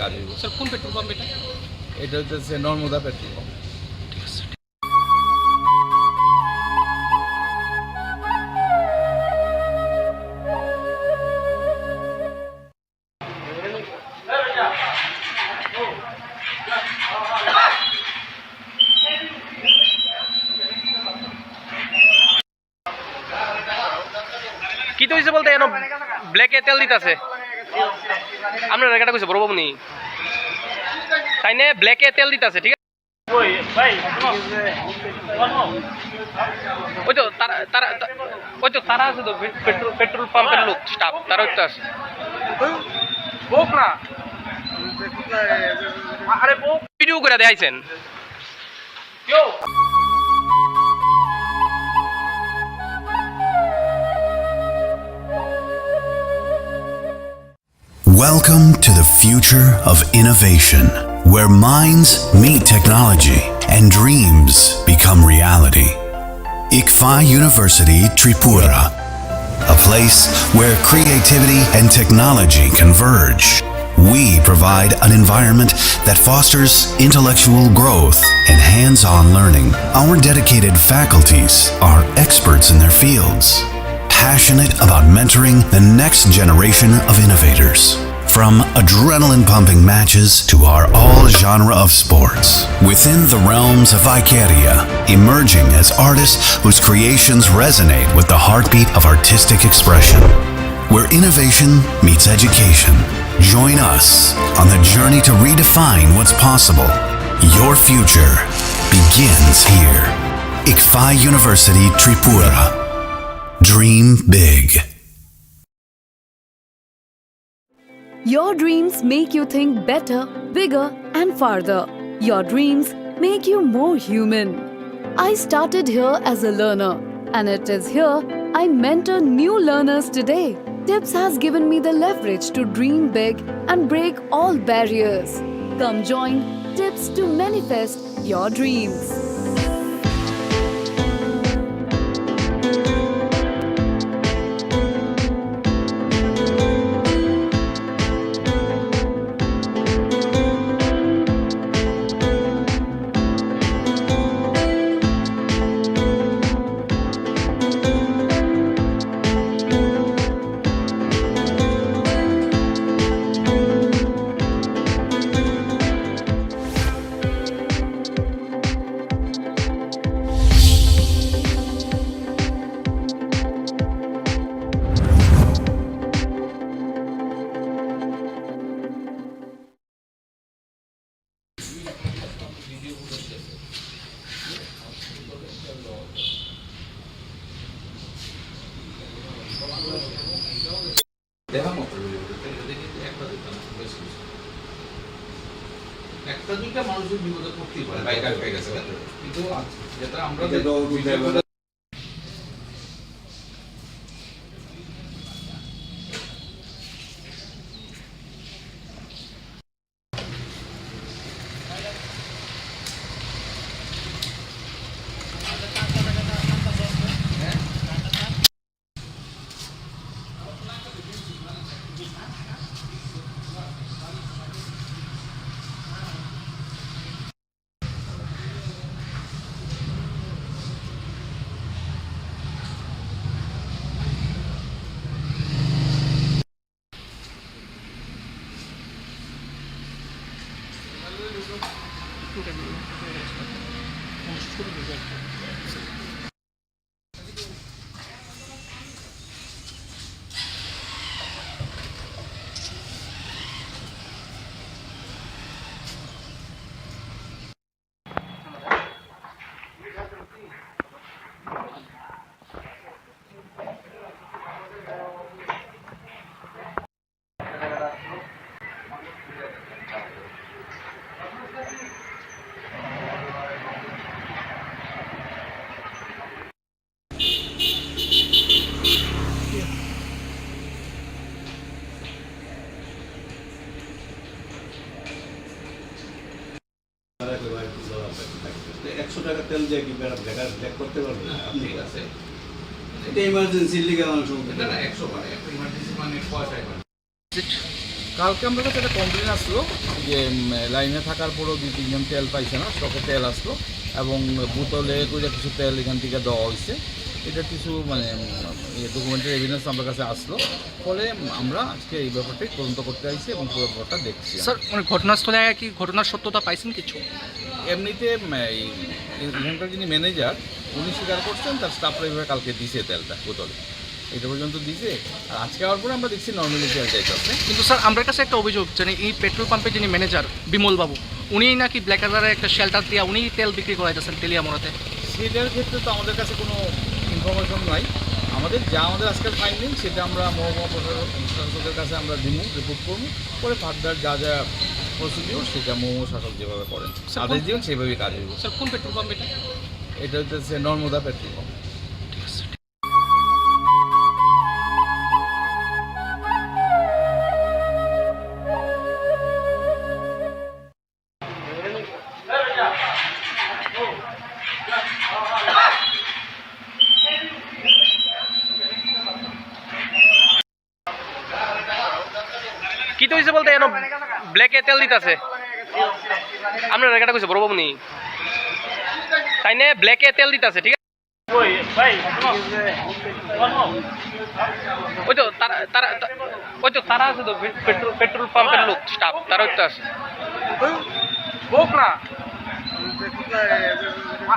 কাজ হইব। স্যার কোন পেট্রোল পাম্প এটা? এটা হচ্ছে নর্মদা পেট্রোল পাম্প। ঠিক আছে। কি তো হইছে বলতে এনো ব্ল্যাকে তেল দিতেছে। আপনার রেখাটা কইছে বড় বাবু নি তাই না, ব্ল্যাকে তেল দিতেছে। ঠিক আছে ওই ভাই ওই তো তারা ওই তো তারা আছে তো পেট্রোল পাম্পের লোক স্টাফ তারা তো আছে বোক না আরে বোক ভিডিও করে দেখাইছেন কেউ। Welcome to the future of innovation, where minds meet technology and dreams become reality. ICFA University Tripura, a place where creativity and technology converge. We provide an environment that fosters intellectual growth and hands-on learning. Our dedicated faculties are experts in their fields, passionate about mentoring the next generation of innovators. From adrenaline-pumping matches to our all-genre of sports, within the realms of Icaria, emerging as artists whose creations resonate with the heartbeat of artistic expression. Where innovation meets education. Join us on the journey to redefine what's possible. Your future begins here. ICFA University Tripura. Dream big. Your dreams make you think better, bigger, and farther. Your dreams make you more human. I started here as a learner, and it is here I mentor new learners today. TIPS has given me the leverage to dream big and break all barriers. Come join TIPS to manifest your dreams. একটা দুইটা মানুষের বিপদে পড়তেই পারে, bike আটকে গেছে, কিন্তু যেটা আমরা টাকা তেল দিয়ে কি ব্যাক করতে পারবেন আপনি? ঠিক আছে, এটা ইমার্জেন্সি লিগে মানুষ এটা না 100 মানে ইমার্জেন্সি মানে পয়সা কালকে আমাদের কাছে একটা কমপ্লেন আসলো যে লাইনে থাকার পরও 2-3 জন তেল পাইছে না, স্টকে তেল আসলো এবং বোতলে করে কিছু তেল এখান থেকে দেওয়া হয়েছে। এটা কিছু মানে ডকুমেন্টারি এভিডেন্স আমার কাছে আসলো, ফলে আমরা আজকে এই ব্যাপারটি তদন্ত করতে আসছি এবং পুরো ব্যাপারটা দেখছি। স্যার মানে ঘটনাস্থলে কি ঘটনার সত্যতা পাইছেন কিছু? এমনিতে এখানকার যিনি ম্যানেজার উনি স্বীকার করছেন তার স্টাফরা এইভাবে কালকে দিছে তেলটা বোতলে, এটা পর্যন্ত দিছে। আর আজকে আওয়ার পরে আমরা দেখছি নর্মালি তেল যাইতেছে। কিন্তু স্যার আমার কাছে একটা অভিযোগ, যে এই পেট্রোল পাম্পের যিনি ম্যানেজার বিমল বাবু, উনি নাকি ব্ল্যাক কালারের একটা শেল্টার দিয়ে উনি তেল বিক্রি করাইতেছেন তেলিয়ামোড়াতে। সেটার ক্ষেত্রে তো আমাদের কাছে কোনো ইনফরমেশন নাই। আমাদের আজকের ফাইন্ডিং সেটা আমরা মহকুমা প্রশাসকের কাছে আমরা রিপোর্ট করবো, পরে ফার্দার যা যা প্রসিডিওর সেটা মহকুমা শাসক যেভাবে করেন আদেশ দিবেন সেভাবেই কাজ হইব। স্যার কোন পেট্রোল পাম্প এটা? এটা হচ্ছে নর্মদা পেট্রোল পাম্প। কি তো হয়েছে বলতে এনো ব্ল্যাকে তেল দিতেছে। আপনারা কেটা কইছে বড় বাবু নি তাই না? ব্ল্যাকে তেল দিতেছে, ঠিক আছে? ওই তো তারা আছে তো পেট্রোল পাম্পের লোক স্টাফ, তারা তো আছে। বোক না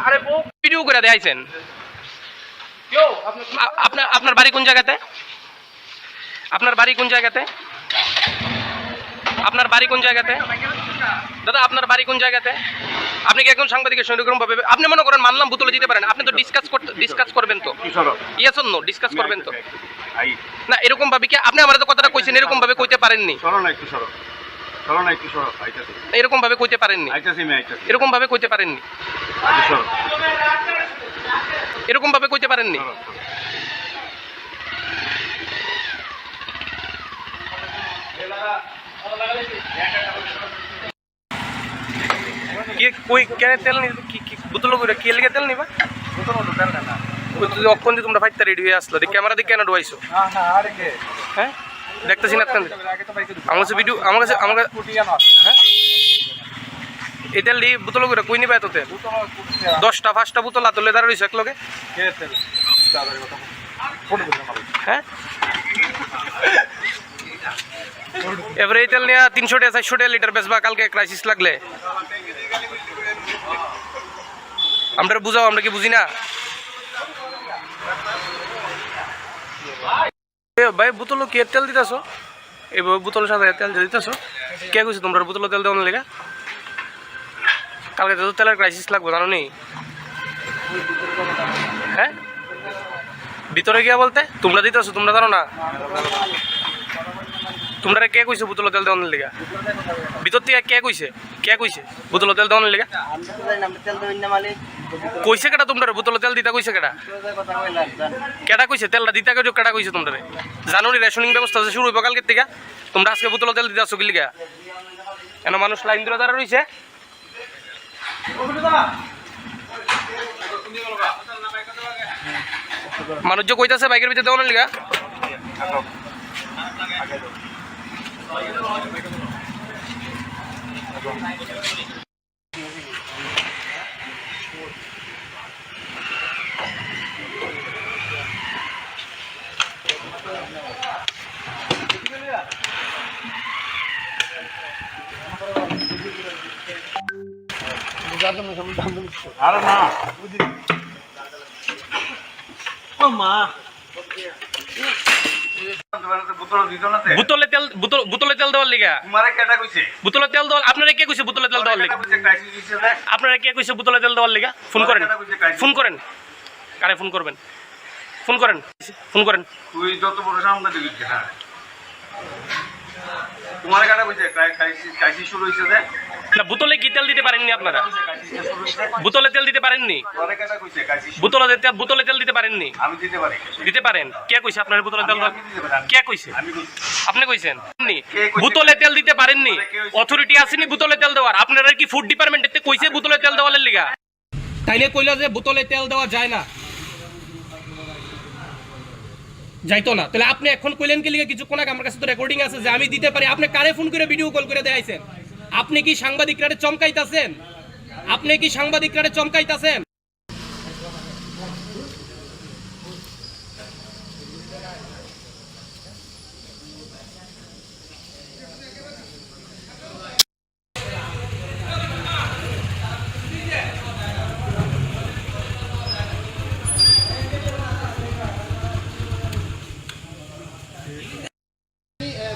আরে বোক ভিডিও করে দেখাইছেন। আপনার বাড়ি কোন জায়গাতে? আপনার বাড়ি কোন জায়গাতে? আপনার বাড়ি কোন জায়গাতে দাদা? আপনার বাড়ি কোন জায়গাতে? আপনি কি একজন সাংবাদিকের সঙ্গে এরকম ভাবে আপনি মনে করেন মানলাম বোতলে দিতে পারেন, আপনি তো ডিসকাস করবেন তো, ইয়েস অর নো ডিসকাস করবেন তো না? এরকম ভাবে কি আপনি আমাদের তো কথাটা কইছেন, এরকম ভাবে কইতে পারেননি, এরকম ভাবে কইতে পারেননি, এরকম ভাবে কইতে পারেননি, এরকম ভাবে কইতে পারেননি। কই কেন তেল নি কি বোতল করে কি লেগে তেল নিবা? ওই তো অক্ষণ দিয়ে তোমরা ফাইটটা রেডি হয়ে আসলো, ক্যামেরা দিয়ে কেন ডুয়াইছো? হ্যাঁ দেখতেছি না আমার কাছে ভিডিও, আমার কাছে হ্যাঁ এই তেল দিয়ে বোতল করে কই নিবা? এত তেল 10টা 5টা বোতল আতলে দাঁড়া রয়েছে একলগে। হ্যাঁ এবারে এই তেল নিয়ে 300 টাকা 400 টাকা লিটার বেচবা কালকে ক্রাইসিস লাগলে। আমরা বুঝাও, আমরা কি বুঝি না? ভাই বোতল কি তেল দিতেছো? এইভাবে বোতল সাথে তেল দিতেছো? কে কইছে তোমরা বোতল তেল দেওয়ার লেগে? কালকে তো তেলের ক্রাইসিস লাগবে জানো নি? হ্যাঁ ভিতরে গিয়া বলতে তোমরা দিতেছো, তোমরা জানো না? তোমরা কে কইছে বোতল তেল দেওয়ার লেগে? ভিতর থেকে কে কইছে বোতল তেল দেওয়ার লেগে? কইছে কেটা তোমরা বোতল তেল দিতা? কইছে কেটা কইছে তেলটা দিতা? কেটা কইছে তোমরা? জানো নি রেশনিং ব্যবস্থা শুরু হইব কালকে থেকে? তোমরা আজকে বোতল তেল দিতে আসো কি লিগা? কেন মানুষ লাইন ধরে দাঁড়া রইছে? মানুষ যে কইতাছে বাইকের ভিতরে দেওয়ার লিগা। আরে না ও মা বোতলে তেল দেওয়ার লিগা। বোতলে তেল দেওয়ার আপনারা কে কইছে? বোতলে তেল দেওয়ার লিগা আপনারা কে কইছে? বোতলে তেল দেওয়ার লিগা ফোন করেন, ফোন করেন। কারে ফোন করবেন? ফোন করেন, ফোন করেন। তুই যত বড় সাংবাদিক হ্যাঁ তোমার কাটা কইছে ক্রাইসিস শুরু হইছে যে না বোতলে কি তেল দিতে পারেননি আপনারা? বোতলে তেল দিতে পারেননি? বোতলে তেল দিতে পারেননি? আমি দিতে পারি, দিতে পারেন। কে কইছে আপনার বোতলে তেল? কে কইছে? আপনি কইছেন বোতলে তেল দিতে পারেননি? অথরিটি আসেনি বোতলে তেল দেওয়ার? আপনারা কি ফুড ডিপার্টমেন্টে কইছে বোতলে তেল দেওয়ার লিগা? তাইলে কইলা যে বোতলে তেল দেওয়া যায় না। যাইতো না, তাহলে আপনি এখন কইলেন কি লিগে কিছুক্ষণ আগে? আমার কাছে তো রেকর্ডিং আছে যে আমি দিতে পারি। আপনি কারে ফোন করে ভিডিও কল করে দেখাইছেন? আপনি কি সাংবাদিকরা চমকাইতাছেন? আপনি কি সাংবাদিকরা চমকাইতাছেন?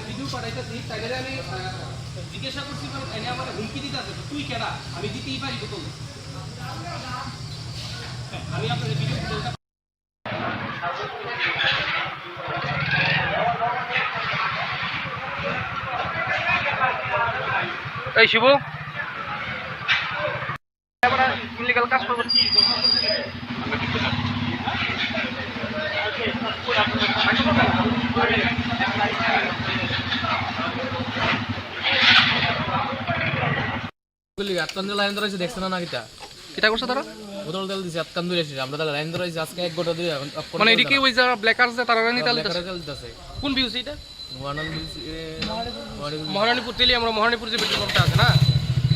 ভিডিও পাঠাইতেছি, তাইলে আমি জিজ্ঞাসা করছি, এনে আমার হুমকি দিতে আছে, তুই কেডা? আমি দিতেই পারি বোতল। আমি আপনার ভিডিও এই শিবু ইলিগাল কাজ করবো কি? আটকান্দুর লাইন ধরেছে দেখছেন না কিটা কিটা করছে তারা? বোতল তেল দিছে আটকান্দুর এসে আমরা তাহলে লাইন ধরেছি আজকে 1 ঘন্টা ধরে মানে এদিকে ওই যারা ব্ল্যাকার্স যে তারা রানি তেল দিতেছে। তেল দিতেছে কোন বিউসি এটা? মহানন্দ মহারানীপুর তেলি, আমরা মহারানীপুর যে পেট্রোল পাম্পটা আছে না,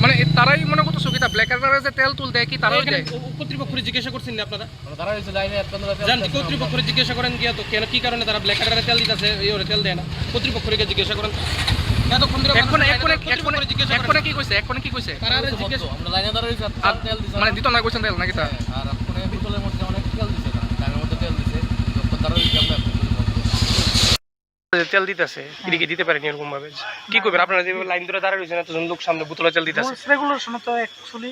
মানে তারাই মনে করতেছো কি তা ব্ল্যাকাররা যে তেল তুল দেয় কি তারাই দেয়? কর্তৃপক্ষকে জিজ্ঞাসা করছেন না আপনারা? তারা হইছে লাইনে আটকান্দুর জান কর্তৃপক্ষকে জিজ্ঞাসা করেন গিয়া তো কেন কি কারণে তারা ব্ল্যাকারে তেল দিতেছে, এই ওরে তেল দেয় না? কর্তৃপক্ষকে জিজ্ঞাসা করেন। এতক্ষণ ধরে এখন কি কইছে? এখন কি কইছে? তারা জিজ্ঞাসা আমরা লাইনে ধরেছি আর তেল দিছে মানে দিত না কইছেন তেল নাকি তা? আর আপনি বোতলের মধ্যে অনেক তেল দিছে টাইমের মধ্যে তেল দিছে যখন তারা হইছে আমরা তেল দিতেছে এদিকে দিতে পারেনি এরকম ভাবে কি করবেন আপনারা? যে লাইন ধরে দাঁড়ায় রয়েছেন এতজন লোক সামনে বোতলে তেল দিতেছে। রেগুলেশন তো অ্যাকচুয়ালি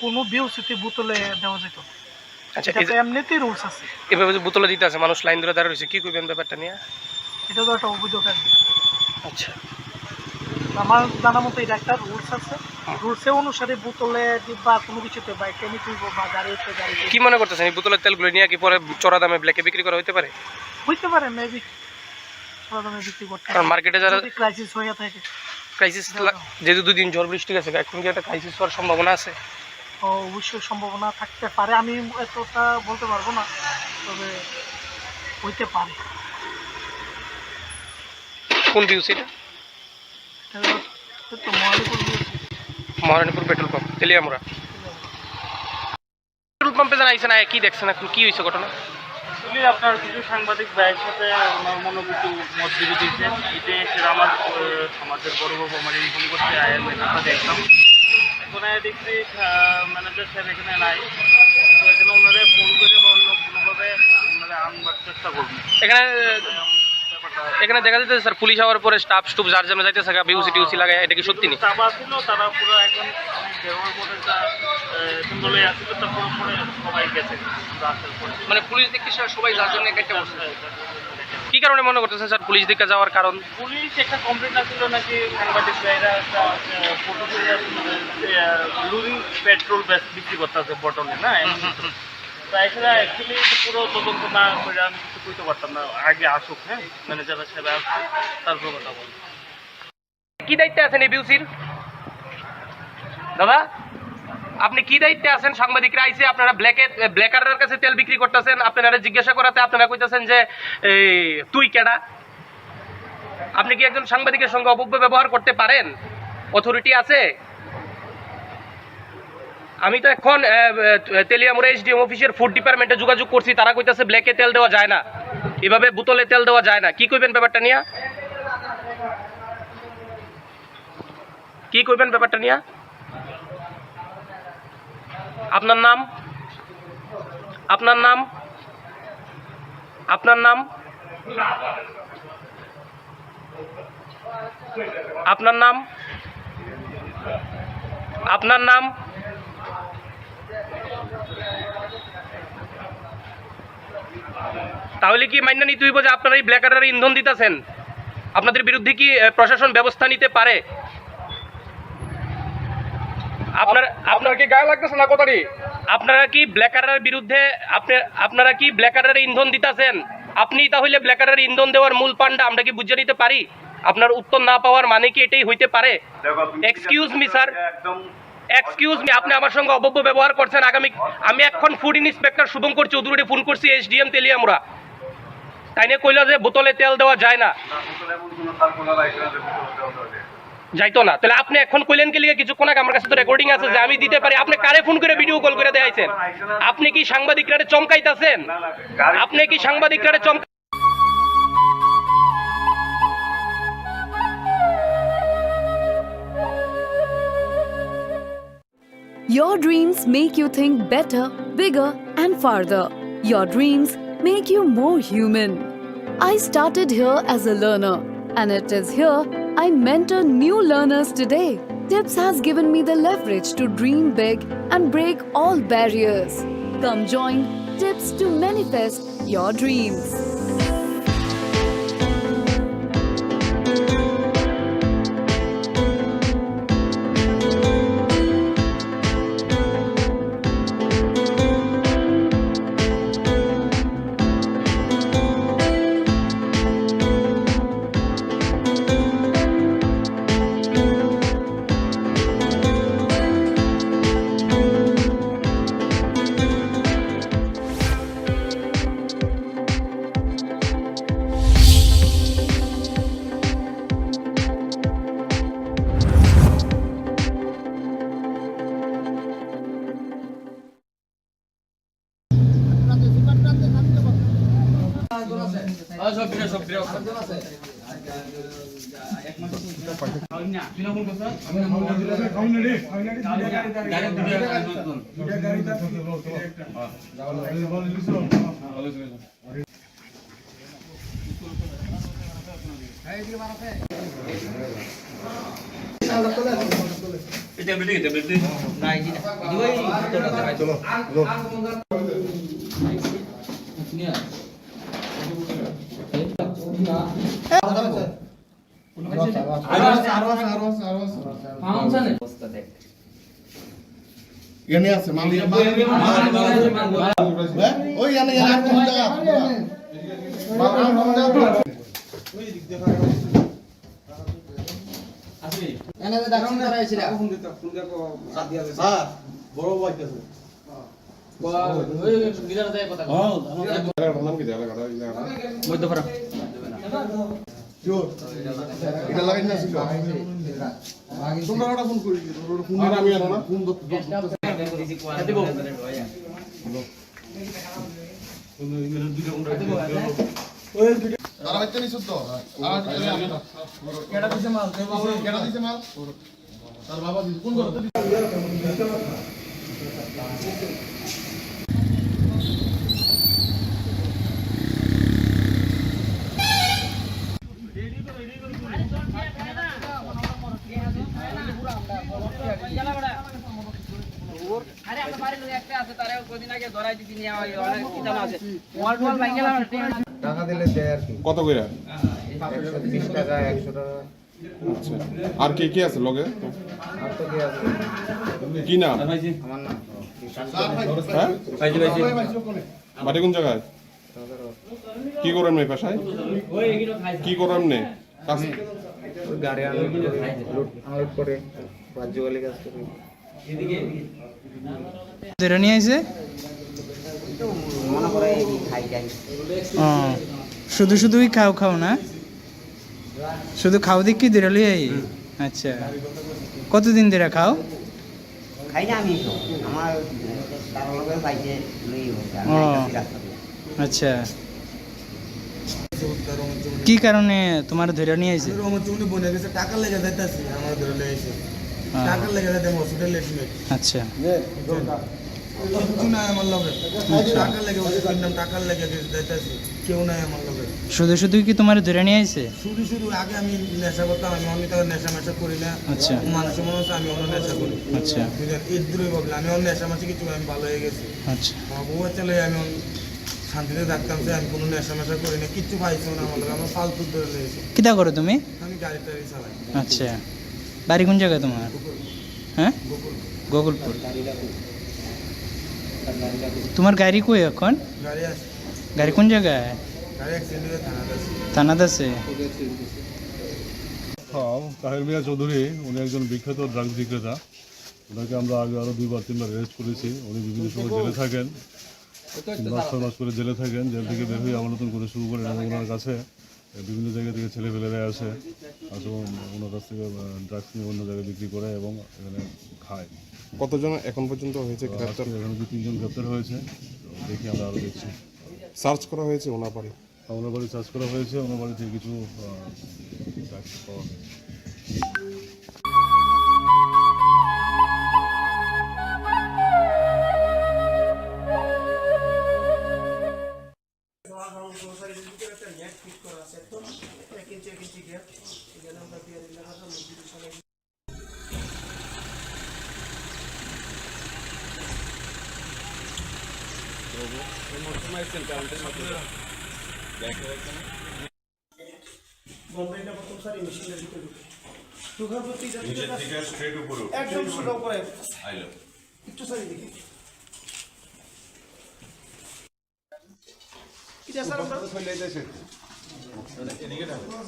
কোনো বিউসিতে বোতলে দেওয়া যেত না। আচ্ছা, এটা তো এমনিতেই রুলস আছে। এভাবে যে বোতলে দিতে আছে মানুষ লাইন ধরে দাঁড়ায় রয়েছে, কি করবেন ব্যাপারটা নিয়ে? এটা তো একটা অবৈধ কাজ। আচ্ছা, আমার জানা মতো এটা একটা রুলস আছে। রুলসে অনুসারে বোতলে বা কোনো কিছুতে বাইকে নিতে বা গাড়িতে কি মনে করতেছেন এই বোতলের তেলগুলো নিয়ে কি পরে চড়া দামে ব্ল্যাকে বিক্রি করা হতে পারে? হইতে পারে মেবি দামে বিক্রি করতে, কারণ মার্কেটে যারা ক্রাইসিস হয়ে থাকে। ক্রাইসিস যেহেতু 2 দিন ঝড় বৃষ্টি গেছে, এখন কি একটা ক্রাইসিস হওয়ার সম্ভাবনা আছে? অবশ্যই সম্ভাবনা থাকতে পারে, আমি এতটা বলতে পারবো না, তবে হইতে পারে। কোন বিউসি এটা? তো Mahalipur Maharanipur petrol pump Teliamura petrol পাম্পে যারা আইসেন কি দেখছেন এখন কি হয়েছে ঘটনা? আসলে আপনার কিছু সাংবাদিক ভাইয়ের সাথে আমার মনে কিছু মত বিরোধী হয়েছে। এতে সেটা আমার আমাদের বড় বাবু আমার এই ফোন করতে আয়াটা দেখলাম। এখন দেখছি ম্যানেজার সাহেব এখানে নাই, তো এখানে ওনারা ফোন করে বা অন্য কোনোভাবে ওনারা আনবার চেষ্টা করবেন। এখানে দেখা যাচ্ছে স্যার পুলিশ হওয়ার পরে স্টাফ স্টুপ যার জন্য যাইতেছে বিউসি টিউসি লাগায়, এটা কি সত্যি নেই? চাপা ছিল তারা পুরো এখন দেওয়ার পরে যা সুন্দরই আসছিল তারপরে পরে সবাই গেছে আসার পরে। মানে পুলিশ দেখতে সবাই যার জন্য একটা বসছে। কি কারণে মনে করতেছেন স্যার পুলিশ দিকে যাওয়ার কারণ? পুলিশ একটা কমপ্লেন আসছিল নাকি সাংবাদিক ভাইরা একটা ফটো লুজিং পেট্রোল বিক্রি করতেছে বটলে না, তো এখানে অ্যাকচুয়ালি পুরো তদন্ত না করে আমি কিছু বুঝতে পারতাম না। আগে আসুক, হ্যাঁ ম্যানেজার সাহেব আসুক, তারপর কথা বলবো। কি দায়িত্বে আছেন এই বিউসির দাদা? আপনি কি দায়িত্বে আছেন? সাংবাদিকরা আইসে আপনারা ব্ল্যাকারের কাছে তেল বিক্রি করতেছেন, আপনারা জিজ্ঞাসা করাতে আপনারা কইতেছেন যে তুই কেডা? আপনি কি একজন সাংবাদিকের সঙ্গে অপব্যবহার করতে পারেন? অথরিটি আছে? আমি তো এখন তেলিয়ামুড়া এসডিএম অফিসের ফুড ডিপার্টমেন্টে যোগাযোগ করছি, তারা কইতেছে ব্ল্যাকে তেল দেওয়া যায় না, এভাবে বোতলে তেল দেওয়া যায় না। কি কইবেন ব্যাপারটা নিয়ে? কি কইবেন ব্যাপারটা নিয়ে? আপনার নাম? আপনার নাম? আপনার নাম? আপনার নাম? আপনার নাম? তাহলে কি মাইনা নিতে হইব যে আপনারা এই ব্ল্যাকারের ইন্ধন দিতেছেন? আপনাদের বিরুদ্ধে কি প্রশাসন ব্যবস্থা নিতে পারে? আপনার কি গায়ে লাগতেছে না কথাটি? আপনারা কি ব্ল্যাকারের বিরুদ্ধে আপনারা কি ব্ল্যাকারের ইন্ধন দিতেছেন? আপনি তাহলে ব্ল্যাকারের ইন্ধন দেওয়ার মূল পান্ডা, আমরা কি বুঝে নিতে পারি? আপনার উত্তর না পাওয়ার মানে কি এটাই হইতে পারে? Excuse me sir, excuse me, আপনি আমার সঙ্গে অভব্য ব্যবহার করছেন। আমি এখন food inspector Shubhankar Chowdhury phone করছি, এসডিএম তেলিয়ামুড়া। তাই নিয়ে কইলো যে বোতলে তেল দেওয়া যায় না, যাইতো না। তাহলে আপনি এখন কইলেন কি লিগে? কিছুক্ষণ আগে আমার কাছে তো রেকর্ডিং আছে যে আমি দিতে পারি। আপনি কারে ফোন করে ভিডিও কল করে দেখাইছেন? আপনি কি সাংবাদিকরা চমকাইতাছেন? আপনি কি সাংবাদিকরা চমকা Your dreams make you think better, bigger, and farther. Your dreams make you more human. I started here as a learner, and it is here I mentor new learners today. Tips has given me the leverage to dream big and break all barriers. Come join Tips to manifest your dreams. এনে আছে মাল ওই এনে এনে কোন জায়গা আছে এনে ডাকন করাইছিলা ফোন দিতে ফোন দেখো সাথ দিয়া দিছে হ্যাঁ বড় বাইতেছে ওই গিটার দেয় কথা হ্যাঁ নাম কি দেয়া কথা মধ্যপাড়া জোর এটা লাগাই না ছিল তোমরা ওটা ফোন করি ফোন আমি আর না ফোন দেব তারা বাচ্চা নিছ তো আর কেডা দিছে মাল কেডা দিছে মাল তার বাবা দিছে কোন করতে আরে আমরা বাড়ির লোক একটা আছে তারে কদিন আগে ধরাই দিছি নিয়া ওই অনেক কি জানা আছে ওয়াল ওয়াল ভাঙে গেল টাকা দিলে দেয় আর কি কত কইরা 120 টাকা 100 টাকা আচ্ছা আর কে কে আছে লগে আর তো কি আছে কি নাম আমার নাম হ্যাঁ বাড়ি কোন জায়গায় কি করেন নে পেশায় কি করেন নে কাজ ওই গাড়ি আনলোড করে বাজুয়ালি কাজ করে ধরে নিয়ে আইছে মনে করে খাই খাই শুধু শুধুই খাও খাও না শুধু খাও দেখি ধরে লই আই আচ্ছা কতদিন ধরে খাও খাই না আমি আমার তার লগে বাইকে লই আচ্ছা কি কারণে তোমার ধরে নিয়ে আইছে আমার জন্য বনে গেছে টাকা লেগে যাইতাছে আমার ধরে লই আইছে টাকা লেগে যাইতে হসপিটাল এডমিট আচ্ছা কিছু নাই আমার লগে টাকা লেগে ওষুধের নাম টাকা লেগে যাইতাছে কেউ নাই আমার লগে শুধু শুধু কি তোমার ধরে নিয়ে আইছে শুধু শুধু আগে আমি নেশা করতাম আমি অনেক টাকা নেশা মেশা করি না আচ্ছা মানুষের মনে হচ্ছে আমি অন্য নেশা করি আচ্ছা এর দূরে ভাবলে আমি অন্য নেশা মাসে কিছু আমি ভালো হয়ে গেছি আচ্ছা আমার বউ চলে আমি শান্তিতে থাকতাম যে আমি কোনো নেশা মেশা করি না কিচ্ছু পাইছো না আমার লগে আমার ফালতু ধরে লেগেছে কিটা করো তুমি আমি গাড়ি টাড়ি চালাই আচ্ছা বাড়ি কোন জায়গায় তোমার হ্যাঁ গোকুলপুর তোমার গাড়ি কই এখন গাড়ি আছে গাড়ি কোন জায়গায় গাড়ি অ্যাক্সিডেন্ট হয়ে থানাতে আছে হ্যাঁ তাহের মিয়া চৌধুরী উনি একজন বিখ্যাত ড্রাগ বিক্রেতা ওনাকে আমরা আগে আরও 2-3 বার অ্যারেস্ট করেছি উনি বিভিন্ন সময় জেলে থাকেন 6 মাস করে জেলে থাকেন, জেল থেকে বের হয়ে আবার নতুন করে শুরু করেন এবং ওনার কাছে বিভিন্ন জায়গা থেকে ছেলেপেলেরা আসে এবং ওনার কাছ থেকে ড্রাগস নিয়ে অন্য জায়গায় বিক্রি করে এবং এখানে খায়। কতজন এখন পর্যন্ত হয়েছে গ্রেপ্তার? এখানে 2-3 জন গ্রেপ্তার হয়েছে, তো দেখি আমরা আরও দেখছি। সার্চ করা হয়েছে ওনার বাড়ি? ওনার বাড়ি সার্চ করা হয়েছে, ওনার বাড়ি থেকে কিছু ড্রাগস পাওয়া যায়।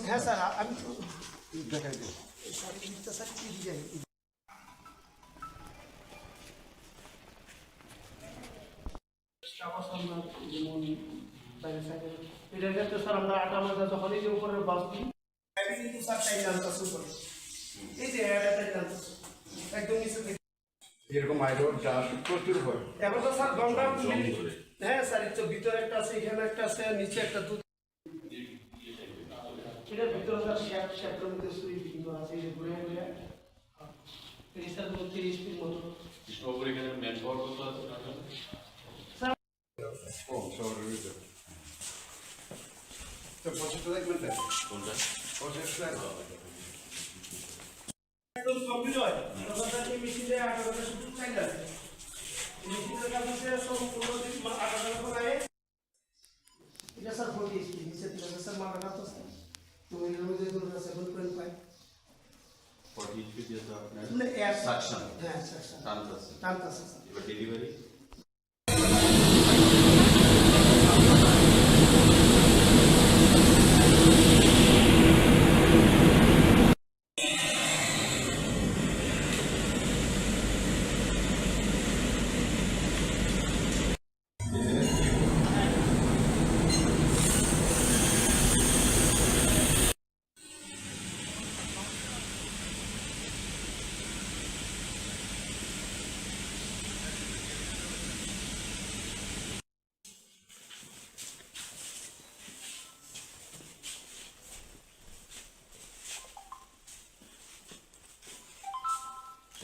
হ্যাঁ স্যার আমি এটার ক্ষেত্রে স্যার আমরা 8 মাসে যখন এই যে উপরের বাস দিই কিন্তু স্যার টাইম জানতেছে উপরে এই যে টাইম জানতেছে একদম নিচে এরকম আইরোড চাষ প্রচুর হয়। এবার তো স্যার গঙ্গা হ্যাঁ স্যার একটু ভিতরে একটা আছে, এখানে একটা আছে, নিচে একটা দুধ এটার ভিতরে স্যার শেপের মধ্যে সুই বিন্দু আছে, এই যে ঘুরে ঘুরে এই স্যার 30 ফিট মতো। এখানে ম্যান পাওয়ার কত আছে? একদম কমপ্লিট হয় তখন স্যার এই মেশিনে 18টা শুধু চাই আছে, মেশিনের কাজ হচ্ছে সম্পূর্ণ 18টা করে এটা স্যার 40 স্পিড নিচে দিলে স্যার মারা তো স্যার তো এর মধ্যে ধরুন 7.5 40 ফিট দিয়ে তো আপনার মানে এর সাকশন হ্যাঁ সাকশন টানতাছে। টানতাছে স্যার। এবার ডেলিভারি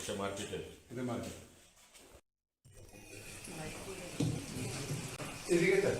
এটা মার্কেটে, এটা মার্কেট এদিকে তো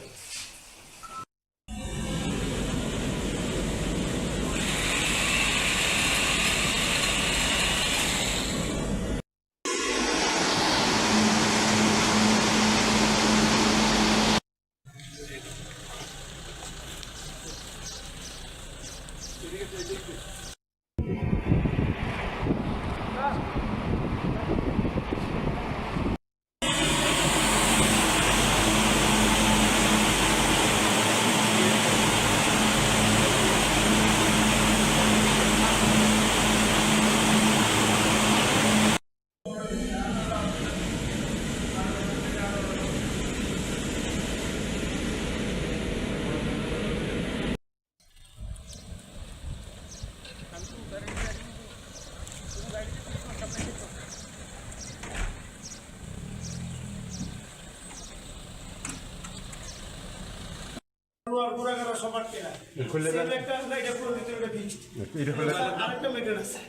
আর পুরাগারা সবার কেনা খুলে দেন একটা লাইটা পুরো ভিতরে ফিক্সড এটা খুলে আরেকটা মিটার আছে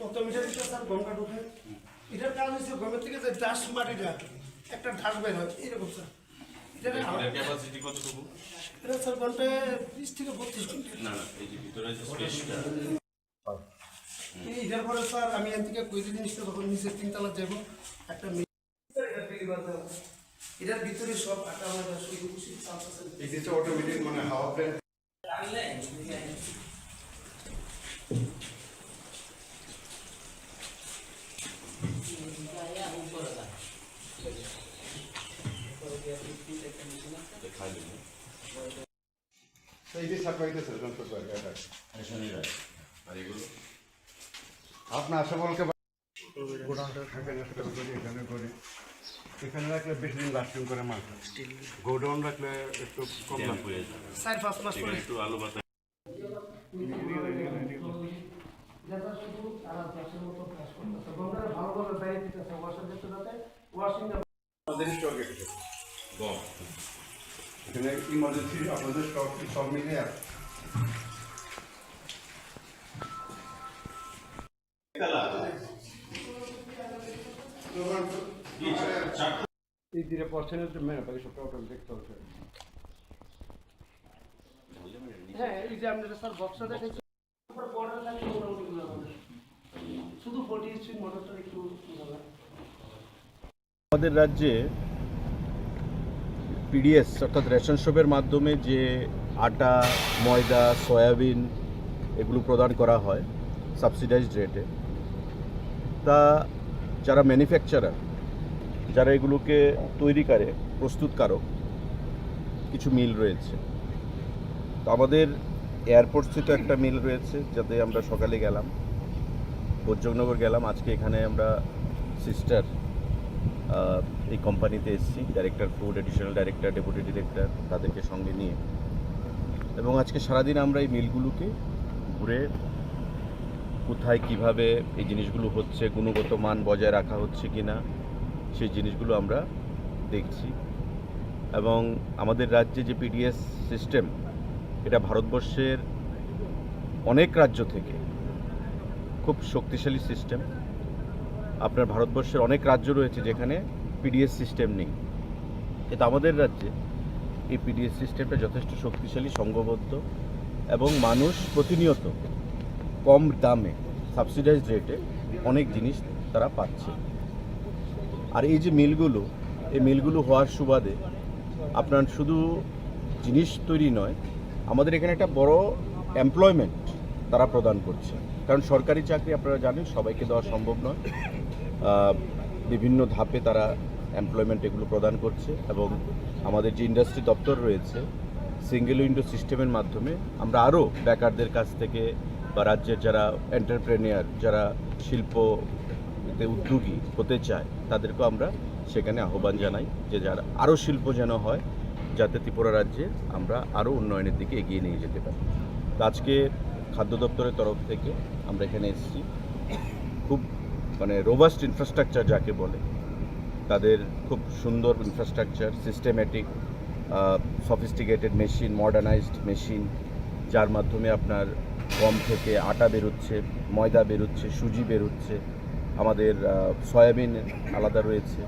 কত মিটার এটা স্যার গঙ্গা ঢুকে এটার কারণ হচ্ছে গঙ্গা থেকে যে ডাস্ট মাটিটা একটা ঢাস বের হয় এরকম স্যার এটা ক্যাপাসিটি কতটুকু? এটা স্যার ঘন্টায় 20 থেকে 32 ঘন্টা না না, এই যে ভিতরে যে স্পেসটা এটার পরে স্যার আমি এখান থেকে কই জিনিসটা যখন নিচে 3 তলা যাব একটা এটা বিক্রি করতে হবে এটার ভিতরে সব আটা আমাদের শুধু খুশি চান্স আছে এই যে অটোমেটিক মানে হাওয়া প্ল্যান্ট এই যে সাপ্লাইতে সেরকম করতে পারে এটা শনিবার আর এগুলো আপনার আশা বলকে গোডাউনটা থাকে নষ্ট করে এখানে করে এখানে রাখলে বেশি দিন লাস্টিং করে মাছ, গোডাউন রাখলে একটু কম লাভ হয়ে যায়। 4-5 মাস পরে একটু আলু বাতা আমাদের স্টক এখানে ইমার্জেন্সি আপনাদের স্টক সব মিলে আছে। এই দিনে পছন্দের তো মেনে পাই সবটা ওটা দেখতে হবে। হ্যাঁ এই যে আপনারা স্যার বক্সটা দেখেছেন বর্ডার থাকে মোটামুটি শুধু 40 ইঞ্চি মোটরটা একটু আমাদের রাজ্যে পিডিএস অর্থাৎ রেশন শপের মাধ্যমে যে আটা, ময়দা, সয়াবিন এগুলো প্রদান করা হয় সাবসিডাইজড রেটে, তা যারা ম্যানুফ্যাকচারার, যারা এগুলোকে তৈরি করে, প্রস্তুতকারক, কিছু মিল রয়েছে। তো আমাদের এয়ারপোর্টস্থিত একটা মিল রয়েছে, যাতে আমরা সকালে গেলাম, ভোজনগর গেলাম, আজকে এখানে আমরা সিস্টার এই কোম্পানিতে এসেছি, director food, additional director, deputy director, তাদেরকে সঙ্গে নিয়ে, এবং আজকে সারাদিন আমরা এই মিলগুলোকে ঘুরে কোথায় কিভাবে এই জিনিসগুলো হচ্ছে, গুণগত মান বজায় রাখা হচ্ছে কি না, সেই জিনিসগুলো আমরা দেখছি। এবং আমাদের রাজ্যে যে পিডিএস সিস্টেম, এটা ভারতবর্ষের অনেক রাজ্য থেকে খুব শক্তিশালী সিস্টেম। আপনার ভারতবর্ষের অনেক রাজ্য রয়েছে যেখানে পিডিএস সিস্টেম নেই, কিন্তু আমাদের রাজ্যে এই পিডিএস সিস্টেমটা যথেষ্ট শক্তিশালী, সংঘবদ্ধ, এবং মানুষ প্রতিনিয়ত কম দামে সাবসিডাইজড রেটে অনেক জিনিস তারা পাচ্ছে। আর এই যে মিলগুলো, এই মিলগুলো হওয়ার সুবাদে আপনার শুধু জিনিস তৈরি নয়, আমাদের এখানে একটা বড় এমপ্লয়মেন্ট তারা প্রদান করছে। কারণ সরকারি চাকরি আপনারা জানেন সবাইকে দেওয়া সম্ভব নয়, বিভিন্ন ধাপে তারা এমপ্লয়মেন্ট এগুলো প্রদান করছে। এবং আমাদের যে ইন্ডাস্ট্রি দপ্তর রয়েছে, সিঙ্গেল উইন্ডো সিস্টেমের মাধ্যমে আমরা আরও বেকারদের কাছ থেকে বা রাজ্যের যারা এন্টারপ্রেনিয়ার, যারা শিল্পতে উদ্যোগী হতে চায়, তাদেরকেও আমরা সেখানে আহ্বান জানাই যে যারা আরও শিল্প যেন হয়, যাতে ত্রিপুরা রাজ্যে আমরা আরও উন্নয়নের দিকে এগিয়ে নিয়ে যেতে পারি। তো আজকে খাদ্য দপ্তরের তরফ থেকে আমরা এখানে এসেছি, খুব রোবাস্ট ইনফ্রাস্ট্রাকচার যাকে বলে, তাদের খুব সুন্দর infrastructure, systematic, sophisticated machine, modernised machine, যার মাধ্যমে আপনার গম থেকে আটা বেরোচ্ছে, ময়দা বেরোচ্ছে, সুজি বেরোচ্ছে, আমাদের সয়াবিন আলাদা রয়েছে,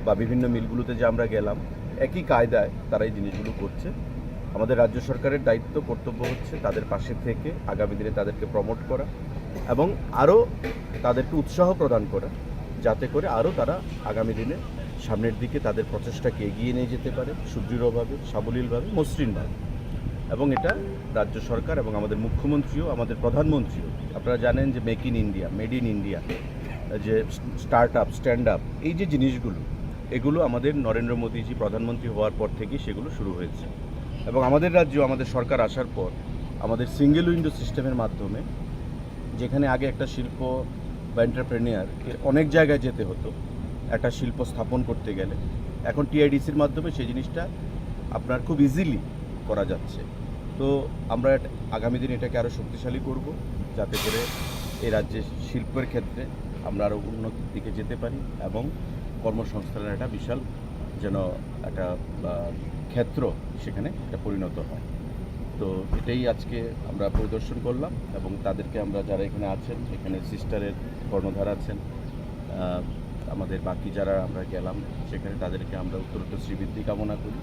বা বিভিন্ন মিলগুলোতে যে আমরা গেলাম, একই কায়দায় তারা এই জিনিসগুলো করছে। আমাদের রাজ্য সরকারের দায়িত্ব, কর্তব্য হচ্ছে তাদের পাশে থেকে আগামী দিনে তাদেরকে প্রমোট করা এবং আরও তাদেরকে উৎসাহ প্রদান করা, যাতে করে আরও তারা আগামী দিনে সামনের দিকে তাদের প্রচেষ্টাকে এগিয়ে নিয়ে যেতে পারে সুদৃঢ়ভাবে, সাবলীলভাবে, মসৃণভাবে। এবং এটা রাজ্য সরকার এবং আমাদের মুখ্যমন্ত্রীও, আমাদের প্রধানমন্ত্রীও, আপনারা জানেন যে make in India, made in India, যে স্টার্ট আপ, স্ট্যান্ড আপ, এই যে জিনিসগুলো, এগুলো আমাদের নরেন্দ্র মোদীজি প্রধানমন্ত্রী হওয়ার পর থেকেই সেগুলো শুরু হয়েছে। এবং আমাদের রাজ্য, আমাদের সরকার আসার পর আমাদের সিঙ্গেল উইন্ডো সিস্টেমের মাধ্যমে, যেখানে আগে একটা শিল্প বা এন্টারপ্রেনিয়ারকে অনেক জায়গায় যেতে হতো একটা শিল্প স্থাপন করতে গেলে, এখন টিআইডিসির মাধ্যমে সেই জিনিসটা আপনার খুব ইজিলি করা যাচ্ছে। তো আমরা আগামী দিন এটাকে আরও শক্তিশালী করব, যাতে করে এই রাজ্যের শিল্পের ক্ষেত্রে আমরা আরও উন্নতির দিকে যেতে পারি এবং কর্মসংস্থানের একটা বিশাল যেন একটা ক্ষেত্র সেখানে এটা পরিণত হয়। তো এটাই আজকে আমরা পরিদর্শন করলাম, এবং তাদেরকে আমরা যারা এখানে আছেন, এখানে সিস্টারের কর্ণধার আছেন, আমাদের বাকি যারা আমরা গেলাম সেখানে, তাদেরকে আমরা উত্তরোত্তর শ্রীবৃদ্ধি কামনা করি।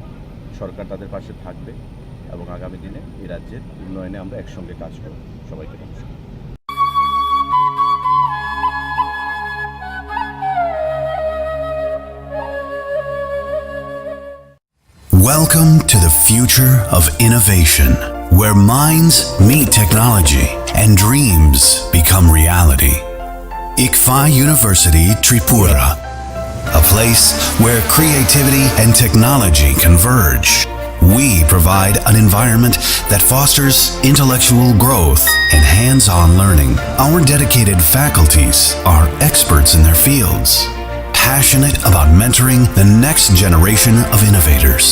সরকার তাদের পাশে থাকবে এবং আগামী দিনে এই রাজ্যের উন্নয়নে আমরা একসঙ্গে কাজ করব। সবাইকে নমস্কার। Welcome to the future of innovation, where minds meet technology and dreams become reality. ICFA University Tripura, a place where creativity and technology converge. We provide an environment that fosters intellectual growth and hands-on learning. Our dedicated faculties are experts in their fields, passionate about mentoring the next generation of innovators.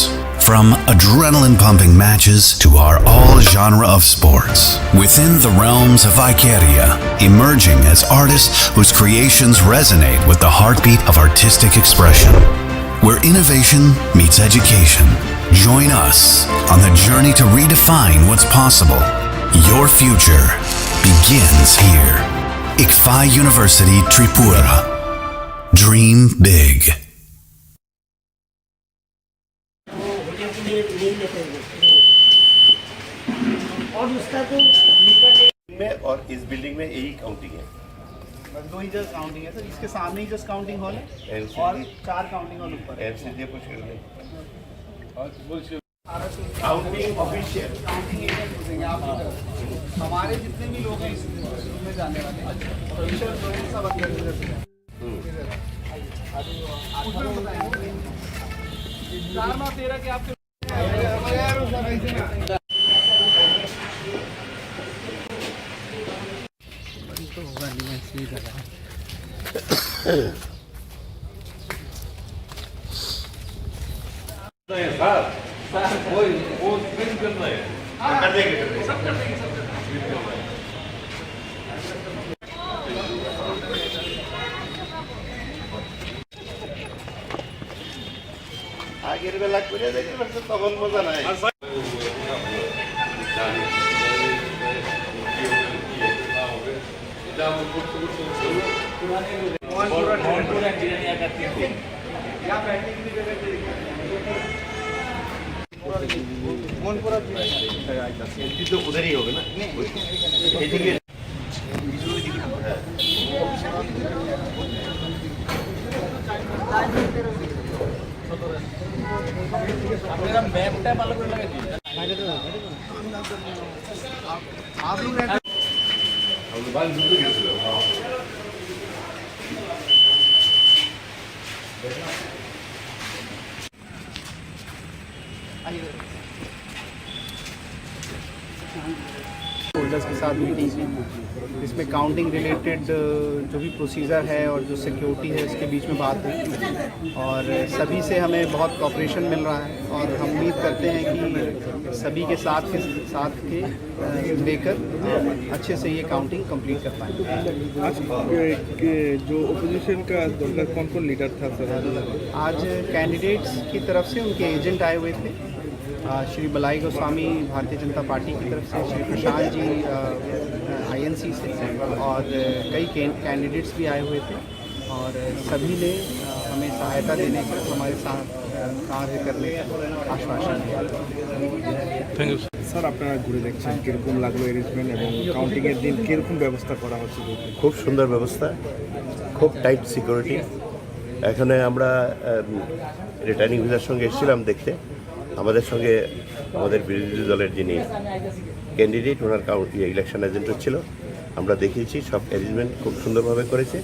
From adrenaline-pumping matches to our all-genre of sports, within the realms of Ikeria, emerging as artists whose creations resonate with the heartbeat of artistic expression. Where innovation meets education. Join us on the journey to redefine what's possible. Your future begins here. ICFI University Tripura. Dream big. में और इस building में यही counting है। बस 2 ही just counting है sir, इसके सामने ही जस्ट काउंटिंग हॉल है LCD और 4 काउंटिंग हॉल ऊपर है। LCD कुछ कर ले। काउंटिंग ऑफिशियल काउंटिंग एरिया पूछेंगे आप इधर। हमारे जितने भी लोग हैं इसमें जाने वाले ऑफिशियल जो है सब अंदर इधर से हैं। चार 13 के आपके আগের বেলা করে দেখে তখন মজা নাই। तो उधर ही होगा ना एदिকে আপনারা ম্যাপটা ভালো করে লাগাই होल्डर्स के साथ मीटिंग की, इसमें काउंटिंग रिलेटेड जो भी प्रोसीजर है और जो सिक्योरिटी है इसके बीच में बात हुई और सभी से हमें बहुत कोऑपरेशन मिल रहा है और हम उम्मीद करते हैं कि सभी के साथ लेकर अच्छे से ये काउंटिंग कंप्लीट कर पाएंगे। जो ओपोजिशन का कौन कौन लीडर था सर? आज कैंडिडेट्स की तरफ से उनके एजेंट आए हुए थे, श्री बलाई गोस्वामी भारतीय जनता पार्टी की तरफ से, श्री प्रशांत जी INC से और कई कैंडिडेट्स भी आए हुए थे और सभी ने हमें सहायता देने का, हमारे साथ कार्य करने का आश्वासन दिया। থ্যাংক ইউ স্যার আপনারা ঘুরে দেখছেন কীরকম লাগলো অ্যারেঞ্জমেন্ট এবং কাউন্টিংয়ের দিন কীরকম ব্যবস্থা করা হচ্ছে? খুব সুন্দর ব্যবস্থা, খুব টাইট সিকিউরিটি। এখানে আমরা রিটার্নিং অফিসার সঙ্গে এসেছিলাম দেখতে, আমাদের সঙ্গে আমাদের বিরোধী দলের যিনি ক্যান্ডিডেট ওনার ইলেকশন এজেন্টও ছিল, আমরা দেখিয়েছি সব অ্যারেঞ্জমেন্ট খুব সুন্দরভাবে করেছে।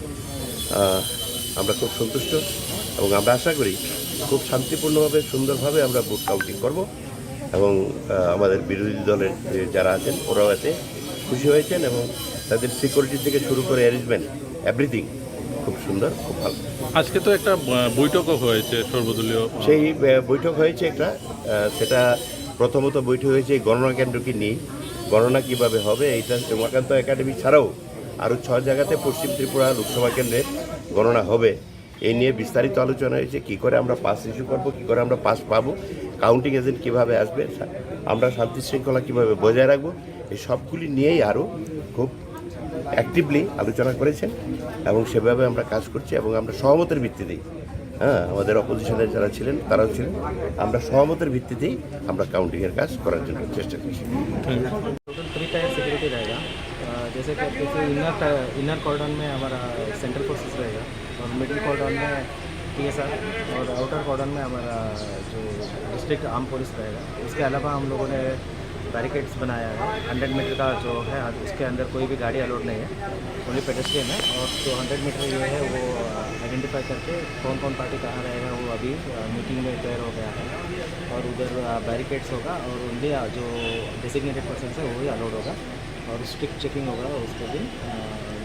আমরা খুব সন্তুষ্ট এবং আমরা আশা করি খুব শান্তিপূর্ণভাবে সুন্দরভাবে আমরা ভোট কাউন্টিং করব এবং আমাদের বিরোধী দলের যারা আছেন ওরাও এতে খুশি হয়েছেন এবং তাদের সিকিউরিটি থেকে শুরু করে অ্যারেঞ্জমেন্ট এভরিথিং খুব সুন্দর, খুব ভালো। আজকে তো একটা বৈঠকও হয়েছে সর্বদলীয়, সেই বৈঠক হয়েছে একটা, সেটা প্রথমত বৈঠক হয়েছে এই গণনা কেন্দ্রকে নিয়ে, গণনা কীভাবে হবে এইটা উমাকান্ত একাডেমি ছাড়াও আরও 6 জায়গাতে পশ্চিম ত্রিপুরা লোকসভা কেন্দ্রে গণনা হবে। এই নিয়ে বিস্তারিত আলোচনা হয়েছে, কী করে আমরা পাস ইস্যু করবো, কী করে আমরা পাস পাবো, কাউন্টিং এজেন্ট কীভাবে আসবে, আমরা শান্তি শৃঙ্খলা কীভাবে বজায় রাখবো, এই সবগুলি নিয়েই আরও খুব অ্যাক্টিভলি আলোচনা করেছেন এবং সেভাবে আমরা কাজ করছি এবং আমরা সহমতের ভিত্তিতেই, আমাদের অপোজিশনের যারা ছিলেন তারাও ছিলেন, আমরা সহমতের ভিত্তিতেই আমরা কাউন্টিংয়ের কাজ করার জন্য চেষ্টা করছি। टोटल 3 टायर सिक्योरिटी रहेगा, जैसे कि इनर कॉर्डन में हमारा सेंट्रल फोर्सेस रहेगा और मिडिल कॉर्डन में TSR और आउटर कॉर्डन में हमारा जो डिस्ट्रिक्ट आर्म पुलिस रहेगा। इसके अलावा हम लोगों ने बैरिकेड्स बनाया है, 100 मीटर का जो है उसके अंदर कोई भी गाड़ी अलाउड नहीं है, ओनली पेडेस्ट्रियन है। और जो 100 मीटर ये है वो आइडेंटिफाई करके कौन कौन पार्टी कहाँ रहेगा वो अभी मीटिंग में क्लियर हो गया है और उधर बैरिकेड्स होगा और उनके जो डेसिग्नेटेड पर्सन है वही अलाउड होगा और स्ट्रिक्ट चेकिंग होगा उसके दिन।